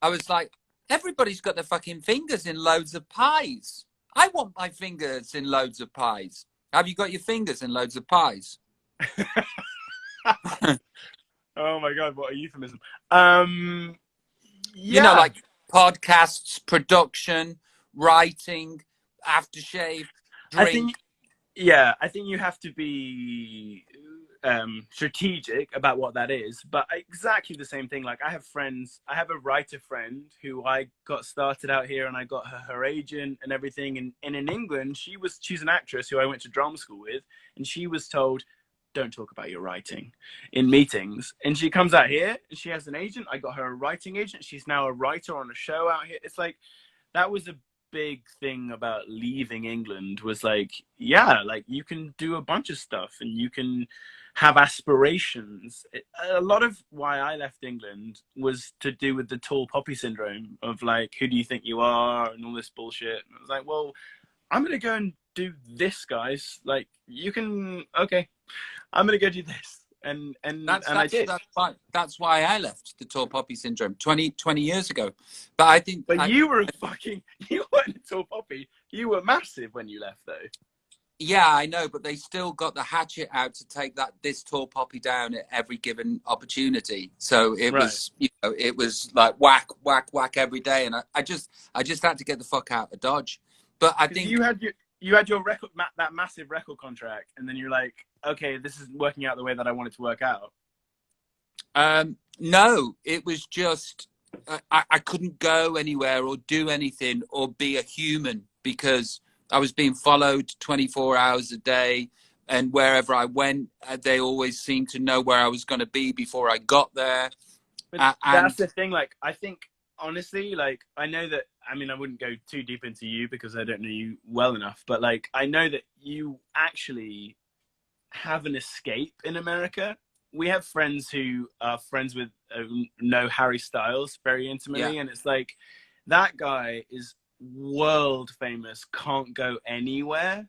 I was like, everybody's got their fucking fingers in loads of pies. I want my fingers in loads of pies. Have you got your fingers in loads of pies? Oh my God, what a euphemism. Yeah. Like podcasts, production, writing, aftershave, drink. I think you have to be strategic about what that is, but exactly the same thing. Like I have a writer friend who I got started out here, and I got her agent and everything, and in England she's an actress who I went to drama school with, and she was told, don't talk about your writing in meetings. And she comes out here and she has an agent. I got her a writing agent. She's now a writer on a show out here. It's like, that was a big thing about leaving England, was like, like you can do a bunch of stuff and you can have aspirations. A lot of why I left England was to do with the tall poppy syndrome of like, who do you think you are? And all this bullshit. And I was like, well, I'm going to go and do this, guys. Like, you can, okay, I'm going to go do this. I did. That's why I left the tall poppy syndrome 20 years ago. But I think. But you weren't a tall poppy. You were massive when you left, though. Yeah, I know, but they still got the hatchet out to take this tall poppy down at every given opportunity. So it was, it was like whack, whack, whack every day, and I just had to get the fuck out of Dodge. But I think you had your record, that massive record contract, and then you're like, okay, this isn't working out the way that I wanted to work out. No, it was just I couldn't go anywhere or do anything or be a human because I was being followed 24 hours a day, and wherever I went, they always seemed to know where I was going to be before I got there. But that's the thing. Like, I think, honestly, like, I know that, I mean, I wouldn't go too deep into you because I don't know you well enough, but, like, I know that you actually have an escape in America. We have friends who are friends with, know Harry Styles very intimately, and it's like, that guy is world famous, can't go anywhere,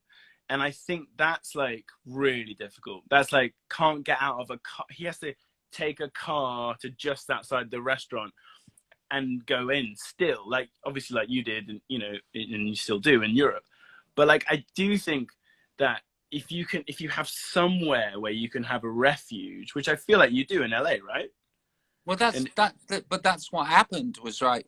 and I think that's like really difficult. That's like, can't get out of a car. He has to take a car to just outside the restaurant and go in still, like obviously like you did, and you know, and you still do in Europe. But like, I do think that if you have somewhere where you can have a refuge, which I feel like you do in LA, right? Well, but that's what happened was, right,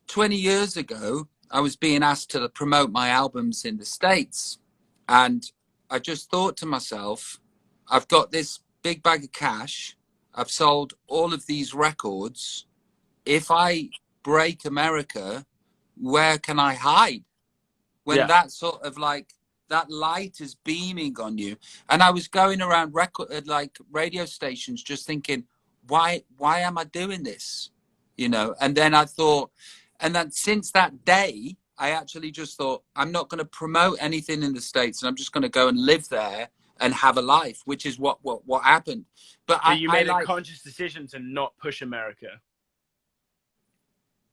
20 years ago, I was being asked to promote my albums in the States. And I just thought to myself, I've got this big bag of cash. I've sold all of these records. If I break America, where can I hide? When that sort of like, that light is beaming on you. And I was going around radio stations just thinking, why am I doing this? You know, and then I thought, and then since that day, I actually just thought, I'm not going to promote anything in the States, and I'm just going to go and live there and have a life, which is what happened. But so you made a conscious decision to not push America.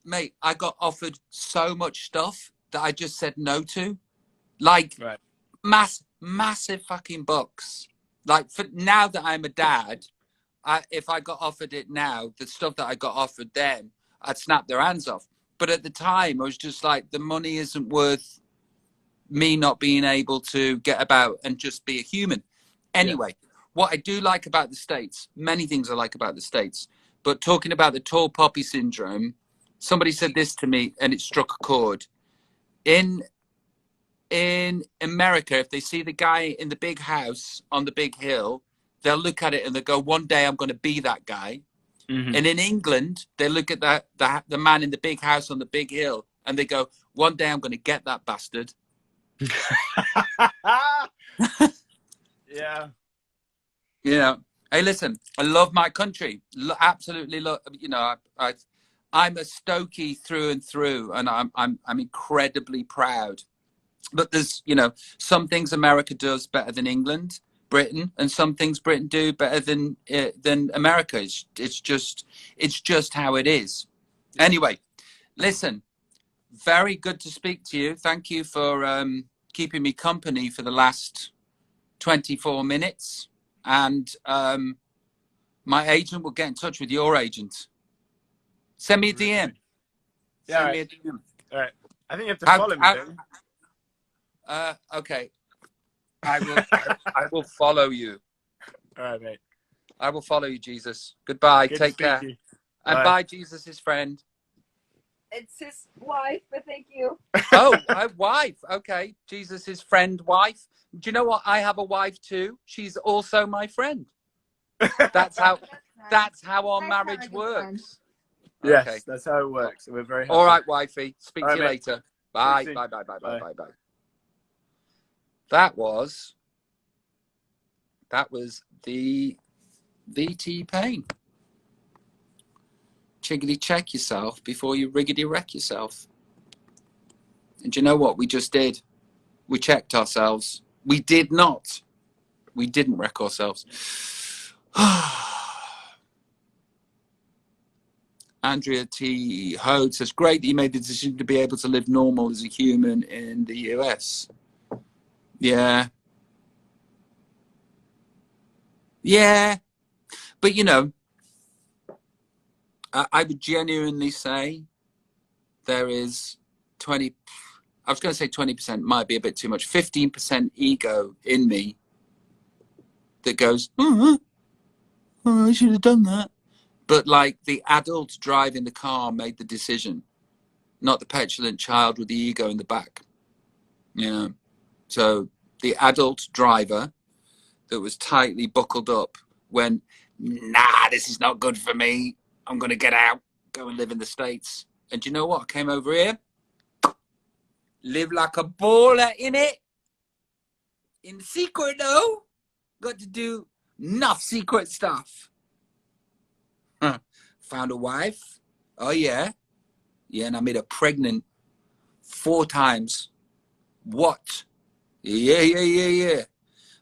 Mate, I got offered so much stuff that I just said no to, like massive fucking bucks. Like, for now that I'm a dad, if I got offered it now, the stuff that I got offered then, I'd snap their hands off. But at the time, I was just like, the money isn't worth me not being able to get about and just be a human. Anyway, what I do like about the States, many things I like about the States, but talking about the tall poppy syndrome, somebody said this to me and it struck a chord. In America, if they see the guy in the big house on the big hill, they'll look at it and they'll go, one day I'm going to be that guy. Mm-hmm. And in England, they look at the man in the big house on the big hill and they go, one day I'm going to get that bastard. Yeah. You know, hey, listen, I love my country. Absolutely love, you know, I'm a Stokey through and through, and I'm incredibly proud. But there's, you know, some things America does better than England, Britain, and some things Britain do better than America. It's just how it is. Anyway, listen, very good to speak to you. Thank you for keeping me company for the last 24 minutes. And my agent will get in touch with your agent. Send me a DM. Yeah, Send me a DM. All right. I think you have to follow me. Okay. I will follow you. All right, mate. I will follow you, Jesus. Goodbye. Good Take care. And bye, Jesus, his friend. It's his wife, but thank you. Oh, wife. Okay. Jesus, his friend, wife. Do you know what? I have a wife too. She's also my friend. That's how our marriage works. Yes, okay. That's how it works. We're very happy. All right, wifey. Speak to you mate. later. Bye. Bye. That was the VT Pain. Chiggity check yourself before you riggedy wreck yourself. And do you know what we just did? We checked ourselves. We did not. We didn't wreck ourselves. Andrea T. Hode says, great that you made the decision to be able to live normal as a human in the US. Yeah. Yeah, but you know, I would genuinely say there is 20. I was going to say 20% might be a bit too much. 15% ego in me that goes, I should have done that. But like the adult driving the car made the decision, not the petulant child with the ego in the back. You know, so the adult driver that was tightly buckled up when, nah, this is not good for me. I'm going to get out, go and live in the States. And do you know what? I came over here, live like a baller in it. In secret, though, got to do enough secret stuff. Found a wife. Oh, yeah. Yeah, and I made her pregnant 4 times. What? Yeah.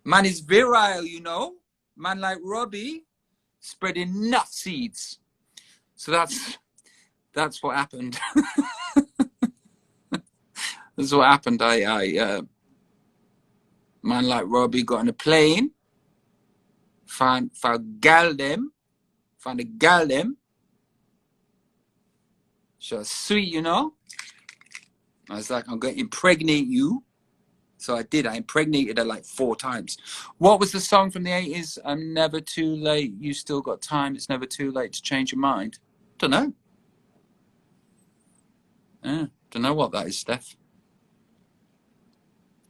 Man is virile, you know. Man like Robbie spread enough seeds. So that's what happened. That's what happened. I man like Robbie got on a plane, found a gal them. She was sweet, you know. I was like, I'm going to impregnate you. So I did. I impregnated her like 4 times. What was the song from the 80s? I'm never too late. You still got time. It's never too late to change your mind. Don't know. Don't know what that is, Steph.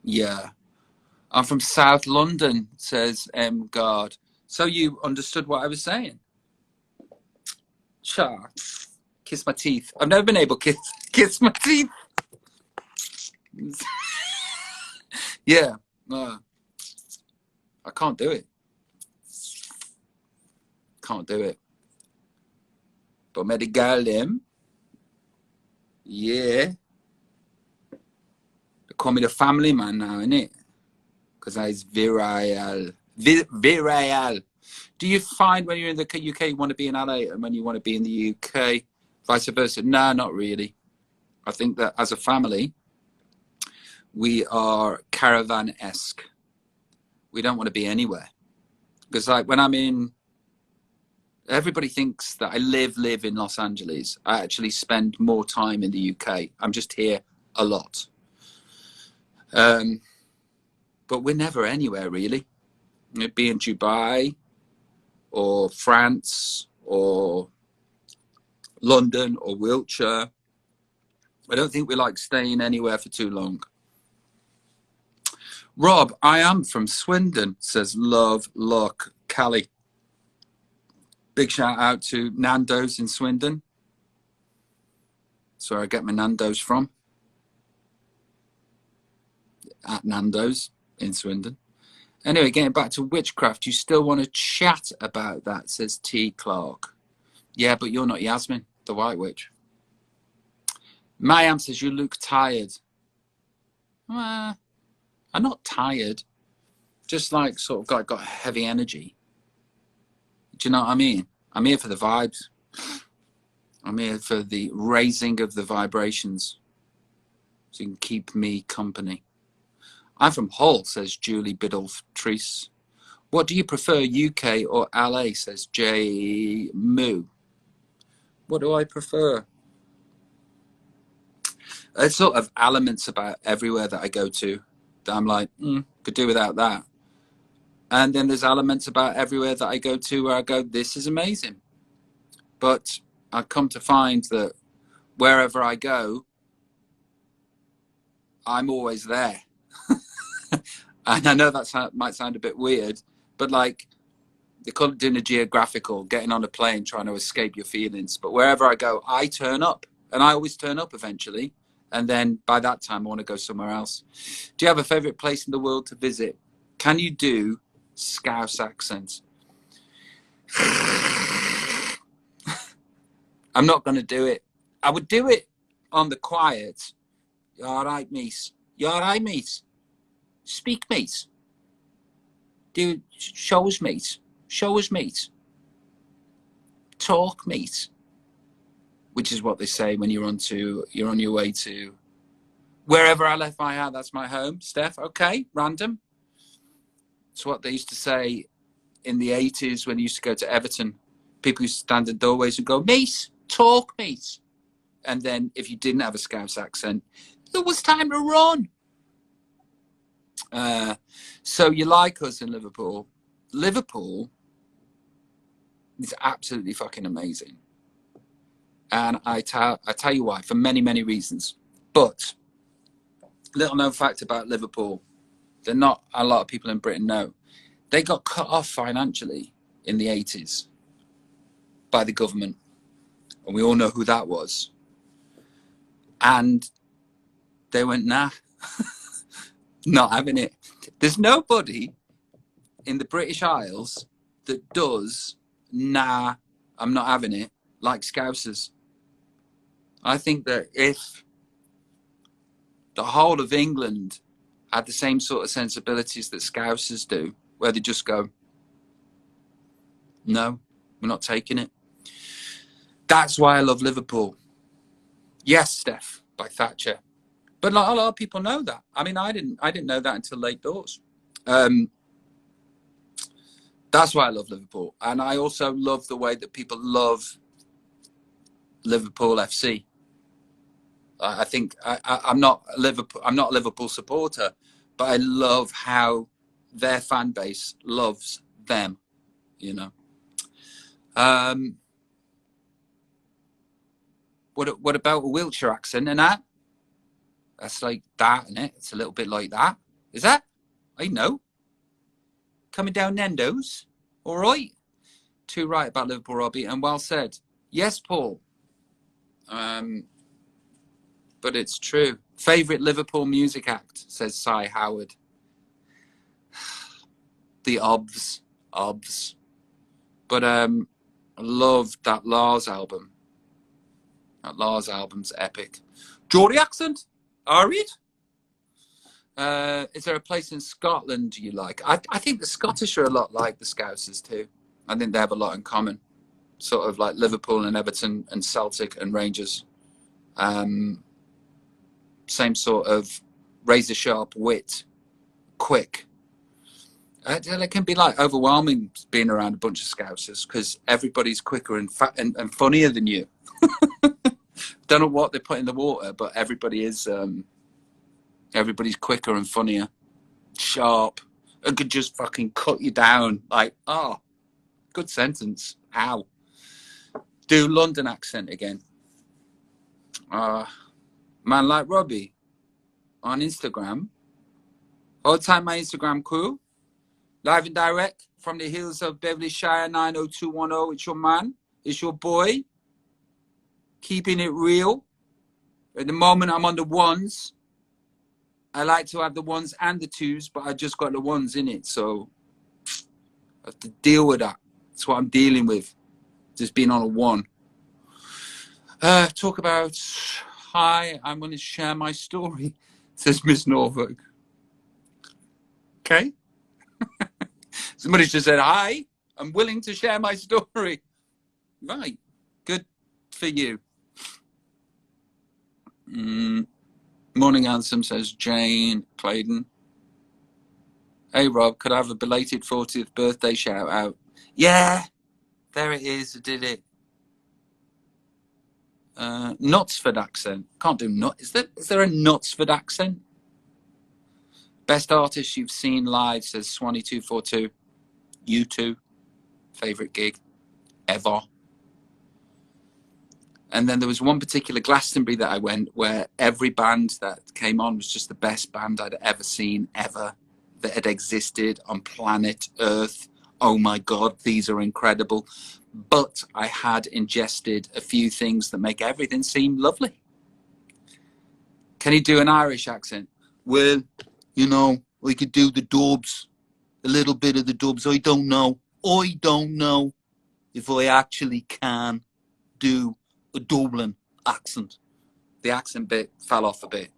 Yeah. I'm from South London, says M. Guard. So you understood what I was saying? Sure. Kiss my teeth. I've never been able to kiss my teeth. Yeah. I can't do it. Can't do it. But met a girl them. Yeah. They call me the family man now, innit? Because I is virile. Virile. Do you find when you're in the UK you want to be in LA and when you want to be in the UK, vice versa? No, not really. I think that as a family, we are caravan-esque. We don't want to be anywhere. Because like when I'm in, everybody thinks that I live in Los Angeles. I actually spend more time in the UK. I'm just here a lot. But we're never anywhere really. It'd be in Dubai or France or London or Wiltshire. I don't think we like staying anywhere for too long. Rob, I am from Swindon, says Love Luck Callie. Big shout out to Nando's in Swindon. That's where I get my Nando's from. At Nando's in Swindon. Anyway, getting back to witchcraft, you still want to chat about that, says T. Clark. Yeah, but you're not Yasmin, the White Witch. Mayam says you look tired. I'm not tired. Just like sort of got heavy energy. Do you know what I mean? I'm here for the vibes. I'm here for the raising of the vibrations. So you can keep me company. I'm from Hull, says Julie Biddle-Treese. What do you prefer, UK or LA, says J. Moo. What do I prefer? There's sort of elements about everywhere that I go to that I'm like, could do without that. And then there's elements about everywhere that I go to where I go, this is amazing. But I've come to find that wherever I go, I'm always there. And I know that might sound a bit weird, but like they call it doing a geographical, getting on a plane, trying to escape your feelings. But wherever I go, I turn up, and I always turn up eventually. And then by that time, I want to go somewhere else. Do you have a favorite place in the world to visit? Can you do Scouse accents? I'm not going to do it. I would do it on the quiet. You all right, mate? You all right, mate? Speak, mate. Do show us, mate. Show us, mate. Talk, mate. Which is what they say when you're on your way to wherever I left my hat. That's my home. Steph, okay, random. It's what they used to say in the 80s when you used to go to Everton, people used to stand in doorways and go, "Mate, talk, mate." And then if you didn't have a Scouse accent, it was time to run. So you like us in Liverpool. Liverpool is absolutely fucking amazing. And I tell you why, for many, many reasons. But little known fact about Liverpool, that not a lot of people in Britain know. They got cut off financially in the 80s by the government. And we all know who that was. And they went, nah, not having it. There's nobody in the British Isles that does, nah, I'm not having it, like Scousers. I think that if the whole of England had the same sort of sensibilities that Scousers do, where they just go, no, we're not taking it. That's why I love Liverpool. Yes, Steph, by Thatcher. But a lot of people know that. I mean, I didn't know that until late doors. That's why I love Liverpool. And I also love the way that people love Liverpool FC. I think I'm not a Liverpool supporter, but I love how their fan base loves them, you know. What about a Wiltshire accent and that? That's like that, isn't it? It's a little bit like that. Is that? I know. Coming down Nando's. All right. Too right about Liverpool, Robbie, and well said. Yes, Paul. But it's true. Favourite Liverpool music act, says Cy Howard. The Obs. But I love that Lars album. That Lars album's epic. Geordie accent? Are it? Is there a place in Scotland you like? I think the Scottish are a lot like the Scousers too. I think they have a lot in common. Sort of like Liverpool and Everton and Celtic and Rangers. Same sort of razor sharp wit, quick. It can be like overwhelming being around a bunch of Scousers because everybody's quicker and and funnier than you. Don't know what they put in the water, but everybody is. Everybody's quicker and funnier, sharp, and could just fucking cut you down. Like, oh, good sentence. Ow. Do London accent again. Man like Robbie on Instagram. All time my Instagram crew. Live and direct from the hills of Beverly Shire 90210. It's your man. It's your boy. Keeping it real. At the moment, I'm on the ones. I like to have the ones and the twos, but I just got the ones in it. So I have to deal with that. That's what I'm dealing with. Just being on a one. Talk about, hi, I'm going to share my story, says Miss Norfolk. Okay. Somebody just said, hi, I'm willing to share my story. Right. Good for you. Morning handsome, says Jane Clayton. Hey Rob, could I have a belated 40th birthday shout out? Yeah, there it is. I did it. Knutsford accent. Can't do nut. Is there a Knutsford accent? Best artist you've seen live, says Swanee242. U2. Favourite gig ever. And then there was one particular Glastonbury that I went where every band that came on was just the best band I'd ever seen, ever, that had existed on planet Earth. Oh my God, these are incredible. But I had ingested a few things that make everything seem lovely. Can you do an Irish accent? Well, you know, we could do the dubs, a little bit of the dubs. I don't know if I actually can do a Dublin accent. The accent bit fell off a bit.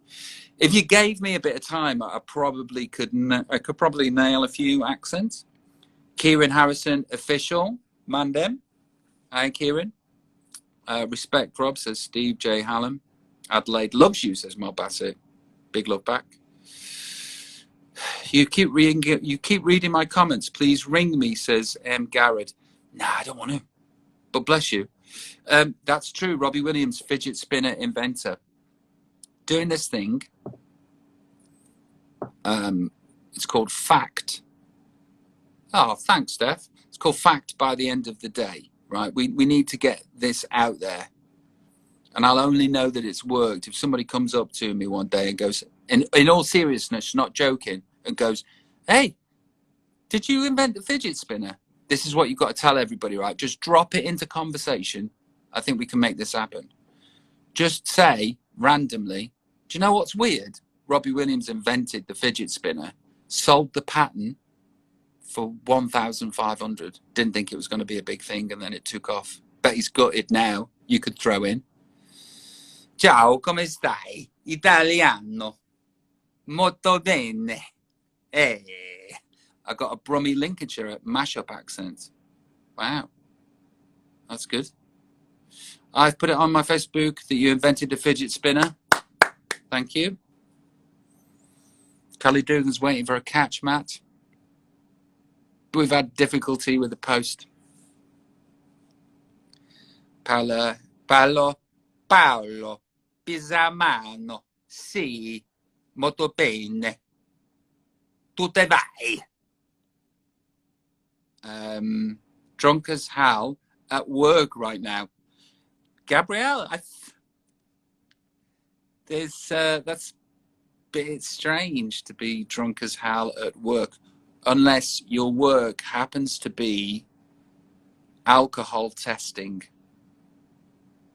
If you gave me a bit of time, I could probably nail a few accents. Kieran Harrison, official, Mandem. Hi, Kieran. Respect, Rob, says Steve J. Hallam. Adelaide loves you, says Mel Bassett. Big love back. You keep reading my comments. Please ring me, says Garrett. Nah, I don't want to. But bless you. That's true. Robbie Williams, fidget spinner inventor, doing this thing. It's called Fact. Oh, thanks, Steph. It's called Fact by the end of the day, right? We need to get this out there. And I'll only know that it's worked if somebody comes up to me one day and goes, in all seriousness, not joking, and goes, hey, did you invent the fidget spinner? This is what you've got to tell everybody, right? Just drop it into conversation. I think we can make this happen. Just say randomly, do you know what's weird? Robbie Williams invented the fidget spinner, sold the patent for 1,500. Didn't think it was going to be a big thing, and then it took off. Bet he's gutted now. You could throw in. Ciao, come stai? Italiano. Molto bene. Eh. I got a Brummie Lincolnshire mashup accent. Wow. That's good. I've put it on my Facebook that you invented the fidget spinner. Thank you. Kelly Dugan's waiting for a catch, Matt. We've had difficulty with the post. Paolo Pisamano. Sì, molto bene. Tu te vai. Drunk as hell at work right now. Gabrielle, that's a bit strange to be drunk as hell at work, unless your work happens to be alcohol testing.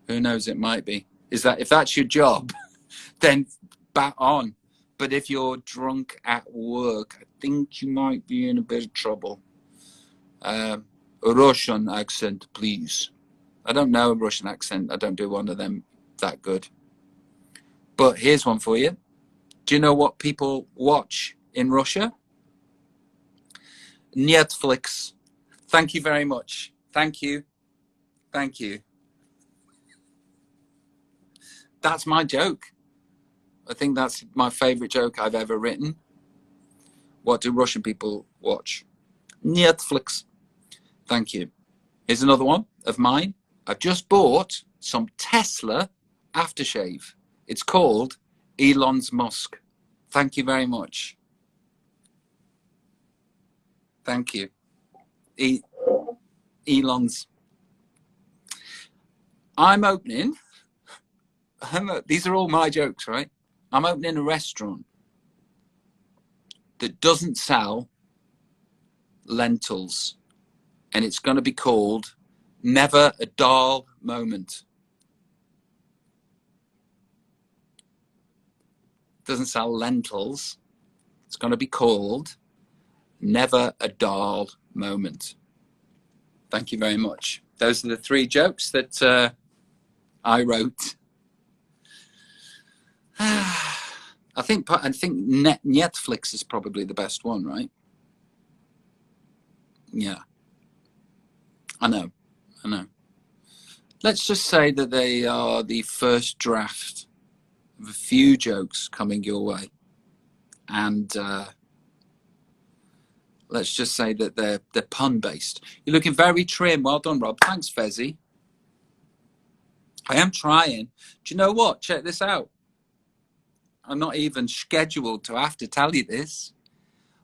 Who knows, it might be. If that's your job, then bat on. But if you're drunk at work, I think you might be in a bit of trouble. Russian accent, please. I don't know a Russian accent. I don't do one of them that good. But here's one for you. Do you know what people watch in Russia? Netflix. Thank you very much. Thank you. Thank you. That's my joke. I think that's my favorite joke I've ever written. What do Russian people watch? Netflix. Thank you. Here's another one of mine. I've just bought some Tesla aftershave. It's called Elon's Musk. Thank you very much. Thank you. Elon's. These are all my jokes, right? I'm opening a restaurant that doesn't sell lentils, and it's going to be called Never a Dull Moment. Doesn't sell lentils. It's going to be called Never a Dull Moment. Thank you very much. Those are the 3 jokes that I wrote. I think Netflix is probably the best one, right? Yeah. I know. Let's just say that they are the first draft of a few jokes coming your way. And let's just say that they're pun-based. You're looking very trim. Well done, Rob. Thanks, Fezzy. I am trying. Do you know what? Check this out. I'm not even scheduled to have to tell you this.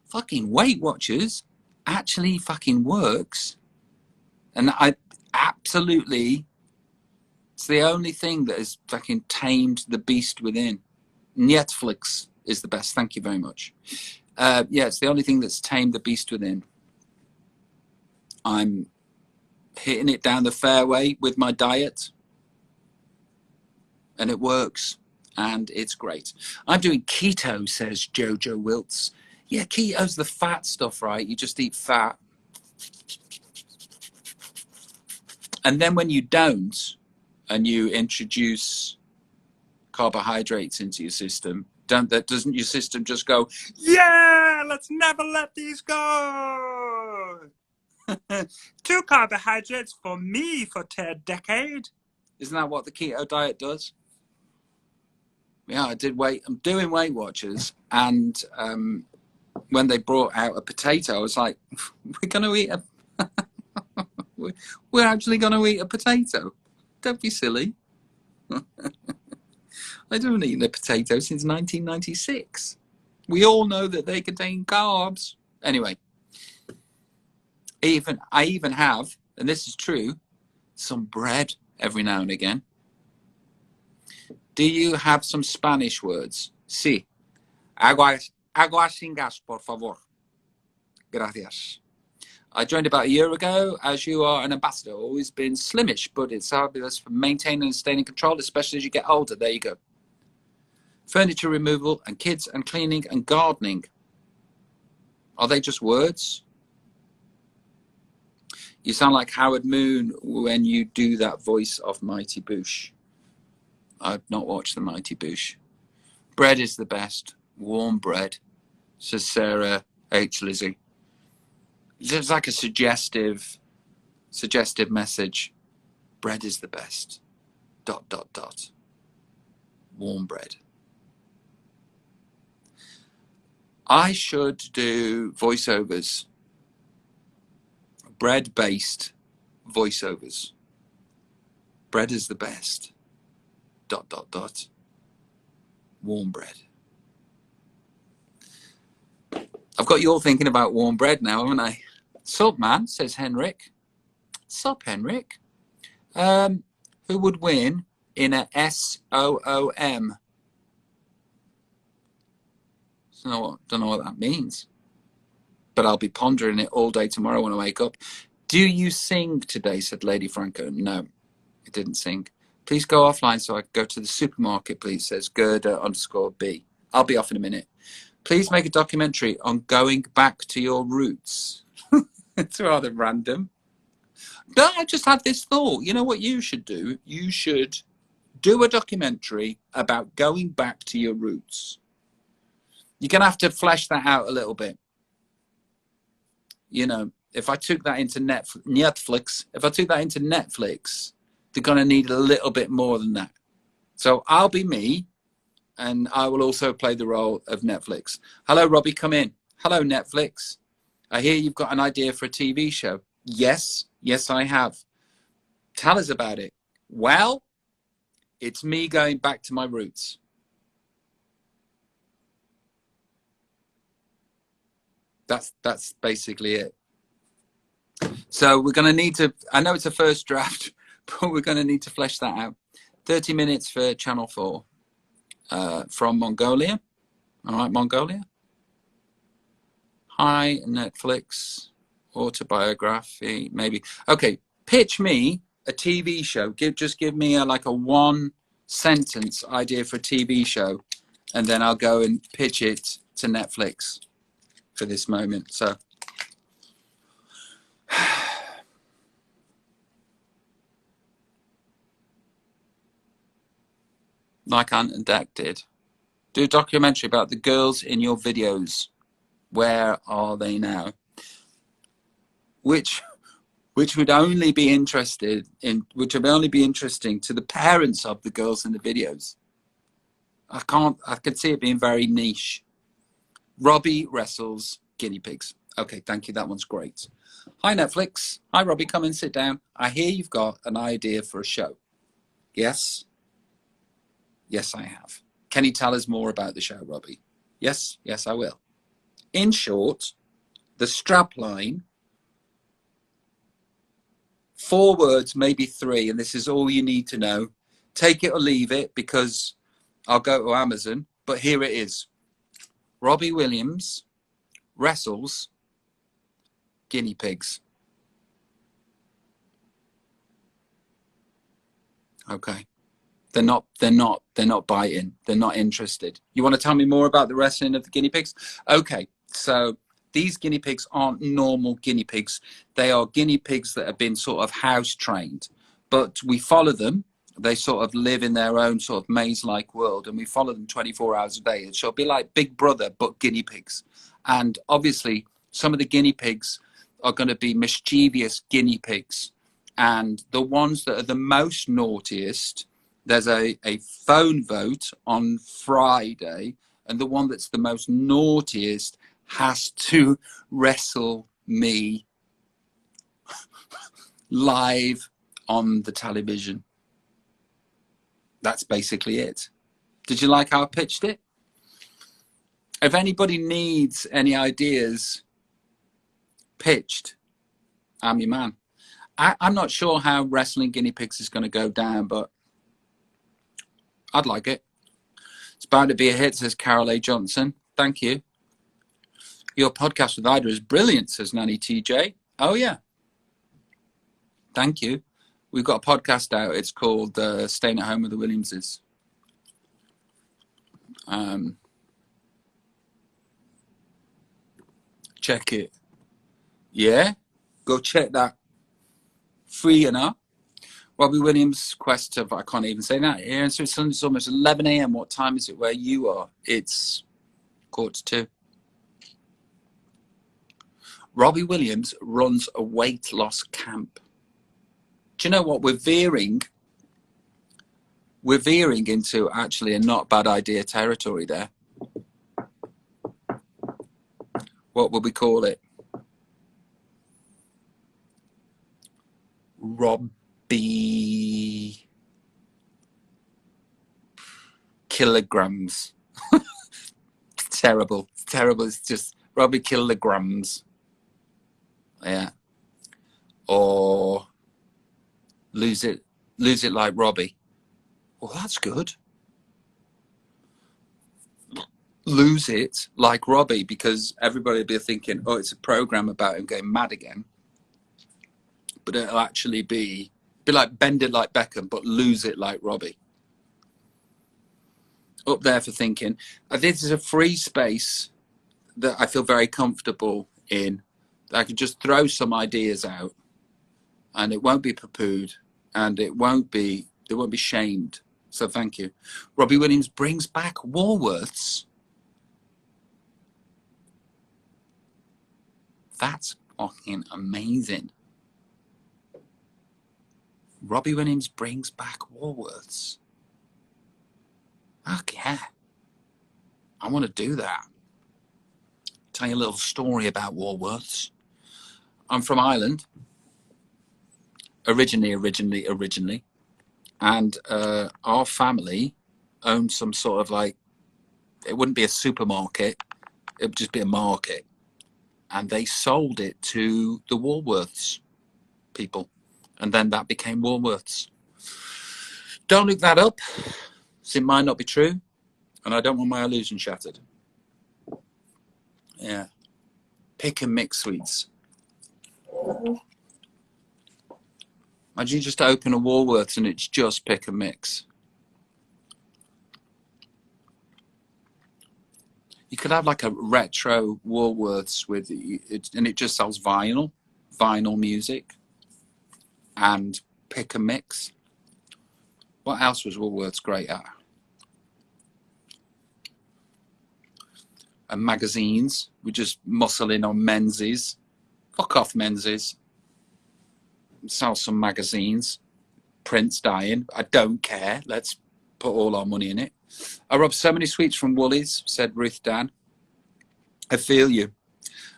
Fucking Weight Watchers actually fucking works. And I absolutely, it's the only thing that has fucking tamed the beast within. Netflix is the best. Thank you very much. Yeah, it's the only thing that's tamed the beast within. I'm hitting it down the fairway with my diet, and it works, and it's great. I'm doing keto, says Jojo Wiltz. Yeah, keto's the fat stuff, right? You just eat fat. And then when you don't, and you introduce carbohydrates into your system, doesn't your system just go, yeah, let's never let these go? 2 carbohydrates for me for a decade. Isn't that what the keto diet does? Yeah, I'm doing Weight Watchers, and when they brought out a potato, I was like, we're going to eat a... we're actually going to eat a potato. Don't be silly. I haven't eaten a potato since 1996. We all know that they contain carbs. Anyway, I even have, and this is true, some bread every now and again. Do you have some Spanish words? Sí. Agua sin gas, por favor. Gracias. I joined about a year ago. As you are an ambassador, always been slimish, but it's fabulous for maintaining and staying in control, especially as you get older. There you go. Furniture removal and kids and cleaning and gardening. Are they just words? You sound like Howard Moon when you do that voice of Mighty Boosh. I've not watched the Mighty Boosh. Bread is the best. Warm bread, says Sarah H. Lizzie. It's like a suggestive message. Bread is the best. ... Warm bread. I should do voiceovers. Bread-based voiceovers. Bread is the best. ... Warm bread. I've got you all thinking about warm bread now, haven't I? Sup, man, says Henrik. Sup, Henrik. Who would win in a SOOM? Don't know what that means. But I'll be pondering it all day tomorrow when I wake up. Do you sing today, said Lady Franco. No, I didn't sing. Please go offline so I can go to the supermarket, please, says Gerda_B. I'll be off in a minute. Please make a documentary on going back to your roots. It's rather random. No, I just had this thought. You know what you should do? You should do a documentary about going back to your roots. You're going to have to flesh that out a little bit. You know, if I took that into Netflix, they're going to need a little bit more than that. So I'll be me, and I will also play the role of Netflix. Hello, Robbie, come in. Hello, Netflix. I hear you've got an idea for a TV show. Yes, I have. Tell us about it. Well, it's me going back to my roots. That's basically it. So we're going to need to, I know it's a first draft, but we're going to need to flesh that out. 30 minutes for Channel 4 from Mongolia. All right, Mongolia. Hi, Netflix, autobiography, maybe. Okay, pitch me a TV show. Just give me a one sentence idea for a TV show, and then I'll go and pitch it to Netflix for this moment. So like Ant and Dec did, do a documentary about the girls in your videos. Where are they now? Which would only be interesting to the parents of the girls in the videos. I could see it being very niche. Robbie wrestles guinea pigs. Okay, thank you. That one's great. Hi, Netflix. Hi, Robbie. Come and sit down. I hear you've got an idea for a show. Yes? Yes, I have. Can you tell us more about the show, Robbie? Yes, I will. In short, the strap line, 4 words, maybe 3, and this is all you need to know. Take it or leave it, because I'll go to Amazon, but here it is. Robbie Williams wrestles guinea pigs. Okay. They're not biting. They're not interested. You want to tell me more about the wrestling of the guinea pigs? Okay. So these guinea pigs aren't normal guinea pigs. They are guinea pigs that have been sort of house trained, but we follow them. They sort of live in their own sort of maze-like world, and we follow them 24 hours a day. It shall be like Big Brother, but guinea pigs. And obviously some of the guinea pigs are going to be mischievous guinea pigs. And the ones that are the most naughtiest, there's a phone vote on Friday, and the one that's the most naughtiest has to wrestle me live on the television. That's basically it. Did you like how I pitched it? If anybody needs any ideas pitched, I'm your man. I'm not sure how wrestling guinea pigs is going to go down, but I'd like it. It's bound to be a hit, says Carol A. Johnson. Thank you. Your podcast with Ida is brilliant, says Nanny TJ. Oh, yeah. Thank you. We've got a podcast out. It's called Staying at Home with the Williamses. Check it. Yeah? Go check that. Free enough. Robbie Williams' quest of, I can't even say that. Yeah, so it's almost 11 a.m. What time is it where you are? It's 1:45. Robbie Williams runs a weight loss camp. Do you know what? We're veering into actually a not bad idea territory there. What would we call it? Robbie kilograms. Terrible. It's just Robbie kilograms. Yeah. Or lose it like Robbie. Well, that's good. Lose it like Robbie, because everybody will be thinking, oh, it's a program about him getting mad again. But it'll actually be like Bend It Like Beckham, but lose it like Robbie. Up there for thinking. This is a free space that I feel very comfortable in. I can just throw some ideas out, and it won't be poo-pooed, and they won't be shamed. So thank you. Robbie Williams brings back Woolworths. That's fucking amazing. Robbie Williams brings back Woolworths. Fuck yeah. I want to do that. Tell you a little story about Woolworths. I'm from Ireland. Originally. And our family owned some sort of like, it wouldn't be a supermarket, it would just be a market. And they sold it to the Woolworths people. And then that became Woolworths. Don't look that up. It might not be true. And I don't want my illusion shattered. Yeah. Pick and mix sweets. Imagine you just open a Woolworths and it's just pick and mix. You could have like a retro Woolworths with it, and it just sells vinyl music, and pick and mix. What else was Woolworths great at? And magazines. We just muscle in on Menzies. Fuck off Menzies. Sell some magazines. Print's dying. I don't care. Let's put all our money in it. I robbed so many sweets from Woolies, said Ruth Dan. I feel you.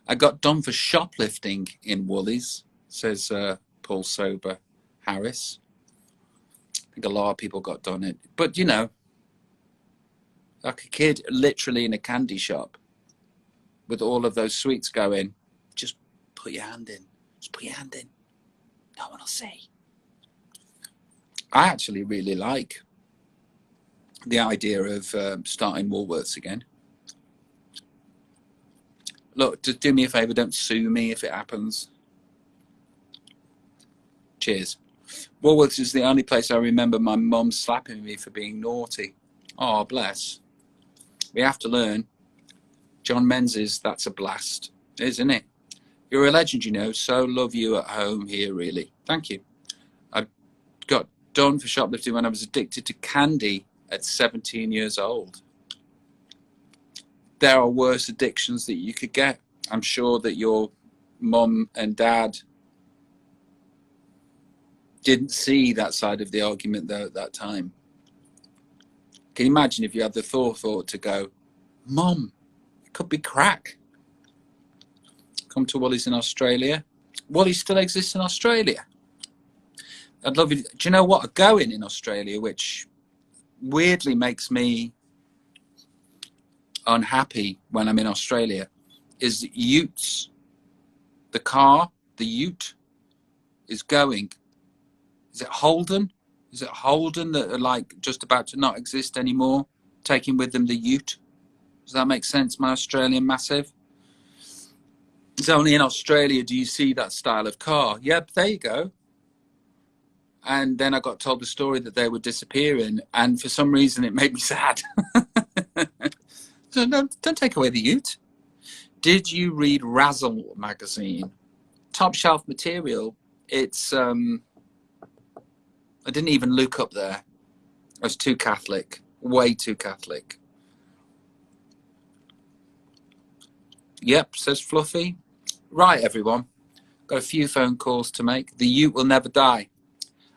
I got done for shoplifting in Woolies, says Paul Sober Harris. I think a lot of people got done it. But, you know, like a kid literally in a candy shop with all of those sweets going, just put your hand in. Just put your hand in. No one will see. I actually really like the idea of starting Woolworths again. Look, just do me a favour, don't sue me if it happens. Cheers. Woolworths is the only place I remember my mum slapping me for being naughty. Oh, bless. We have to learn. John Menzies, that's a blast, isn't it? You're a legend, you know, so love you at home here, really. Thank you. I got done for shoplifting when I was addicted to candy at 17 years old. There are worse addictions that you could get. I'm sure that your mum and dad didn't see that side of the argument though at that time. Can you imagine if you had the thought to go, Mum, it could be crack. Come to Woolies in Australia. Woolies still exists in Australia. I'd love you. Do you know what? A going in Australia, which weirdly makes me unhappy when I'm in Australia, is utes. The car, the ute, is going. Is it Holden? Is it Holden that are like just about to not exist anymore, taking with them the ute? Does that make sense, my Australian massive? It's only in Australia do you see that style of car. Yep, there you go. And then I got told the story that they were disappearing, and for some reason it made me sad. So don't take away the ute. Did you read Razzle magazine? Top shelf material. It's I didn't even look up there. I was too Catholic, way too Catholic. Yep, says Fluffy. Right, everyone. Got a few phone calls to make. The ute will never die.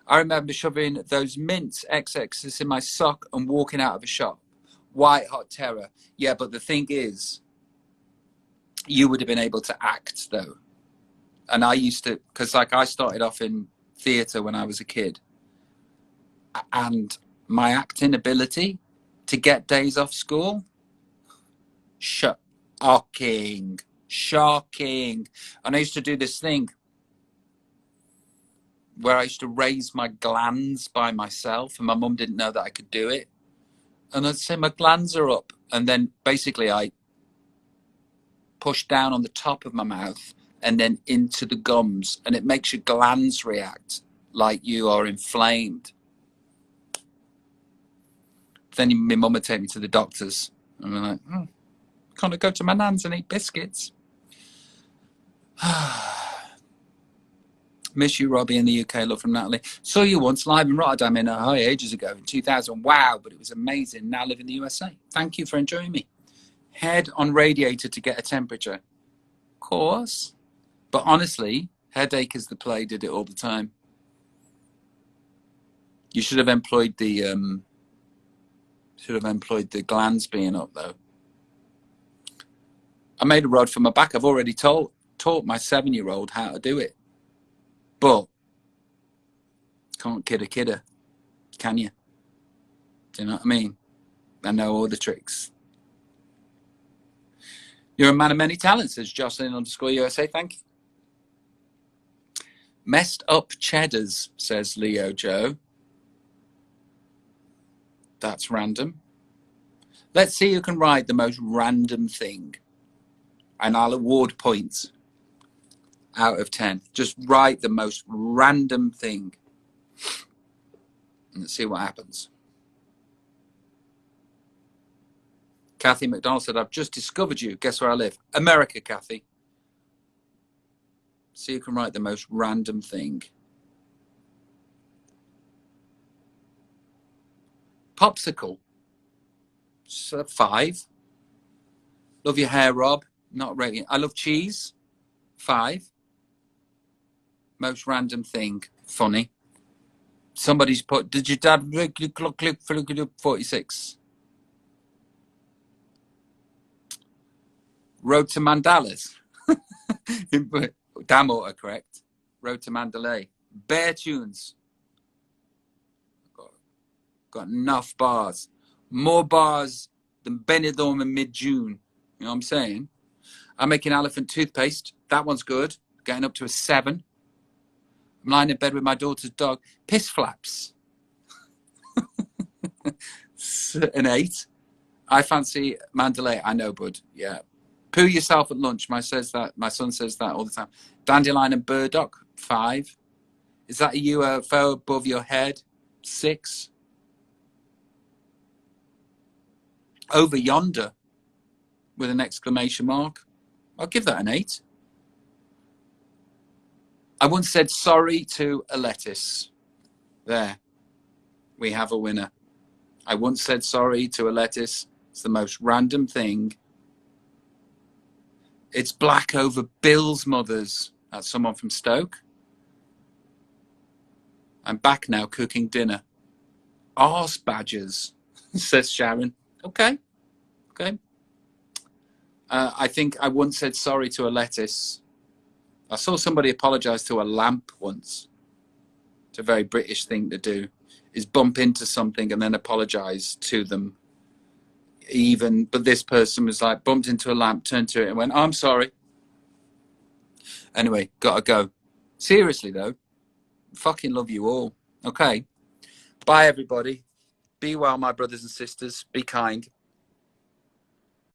I remember shoving those mints XXs in my sock and walking out of a shop. White hot terror. Yeah, but the thing is, you would have been able to act though. And I used to, because like I started off in theatre when I was a kid, and my acting ability to get days off school, shocking. And I used to do this thing where I used to raise my glands by myself, and my mum didn't know that I could do it. And I'd say my glands are up, and then basically I push down on the top of my mouth and then into the gums, and it makes your glands react like you are inflamed. Then my mum would take me to the doctors, and I'm like, can't I go to my nan's and eat biscuits? Miss you, Robbie, in the UK. Love from Natalie. Saw you once live in Rotterdam in Ohio ages ago in 2000. Wow, but it was amazing. Now live in the USA. Thank you for enjoying me. Head on radiator to get a temperature. Of course. But honestly, headache is the play. Did it all the time. You should have employed the glands being up though. I made a rod for my back. I've already taught my 7-year-old how to do it. But can't kid a kidder, can you? Do you know what I mean? I know all the tricks. You're a man of many talents, says Jocelyn_USA. Thank you. Messed up cheddars, says Leo Joe. That's random. Let's see who can write the most random thing. And I'll award points out of 10. Just write the most random thing. And let's see what happens. Kathy McDonald said, I've just discovered you. Guess where I live? America, Kathy. See who can write the most random thing. Popsicle. So 5. Love your hair, Rob. Not rating. I love cheese. 5. Most random thing. Funny. Somebody's put, did your dad 46? Road to Mandalas. Damn autocorrect. Road to Mandalay. Bear tunes. Got enough bars. More bars than Benidorm in mid-June. You know what I'm saying? I'm making elephant toothpaste. That one's good. Getting up to a 7. I'm lying in bed with my daughter's dog. Piss flaps. An 8. I fancy Mandalay. I know, bud. Yeah. Poo yourself at lunch. My son says that all the time. Dandelion and burdock. 5. Is that a UFO above your head? 6. Over yonder with an exclamation mark. I'll give that an 8. I once said sorry to a lettuce. There. We have a winner. I once said sorry to a lettuce. It's the most random thing. It's black over Bill's mother's. That's someone from Stoke. I'm back now cooking dinner. Arse badgers, says Sharon. Okay. I think I once said sorry to a lettuce. I saw somebody apologise to a lamp once. It's a very British thing to do, is bump into something and then apologise to them. But this person was like, bumped into a lamp, turned to it and went, "I'm sorry." Anyway, gotta go. Seriously though, fucking love you all. Okay. Bye everybody. Be well, my brothers and sisters. Be kind.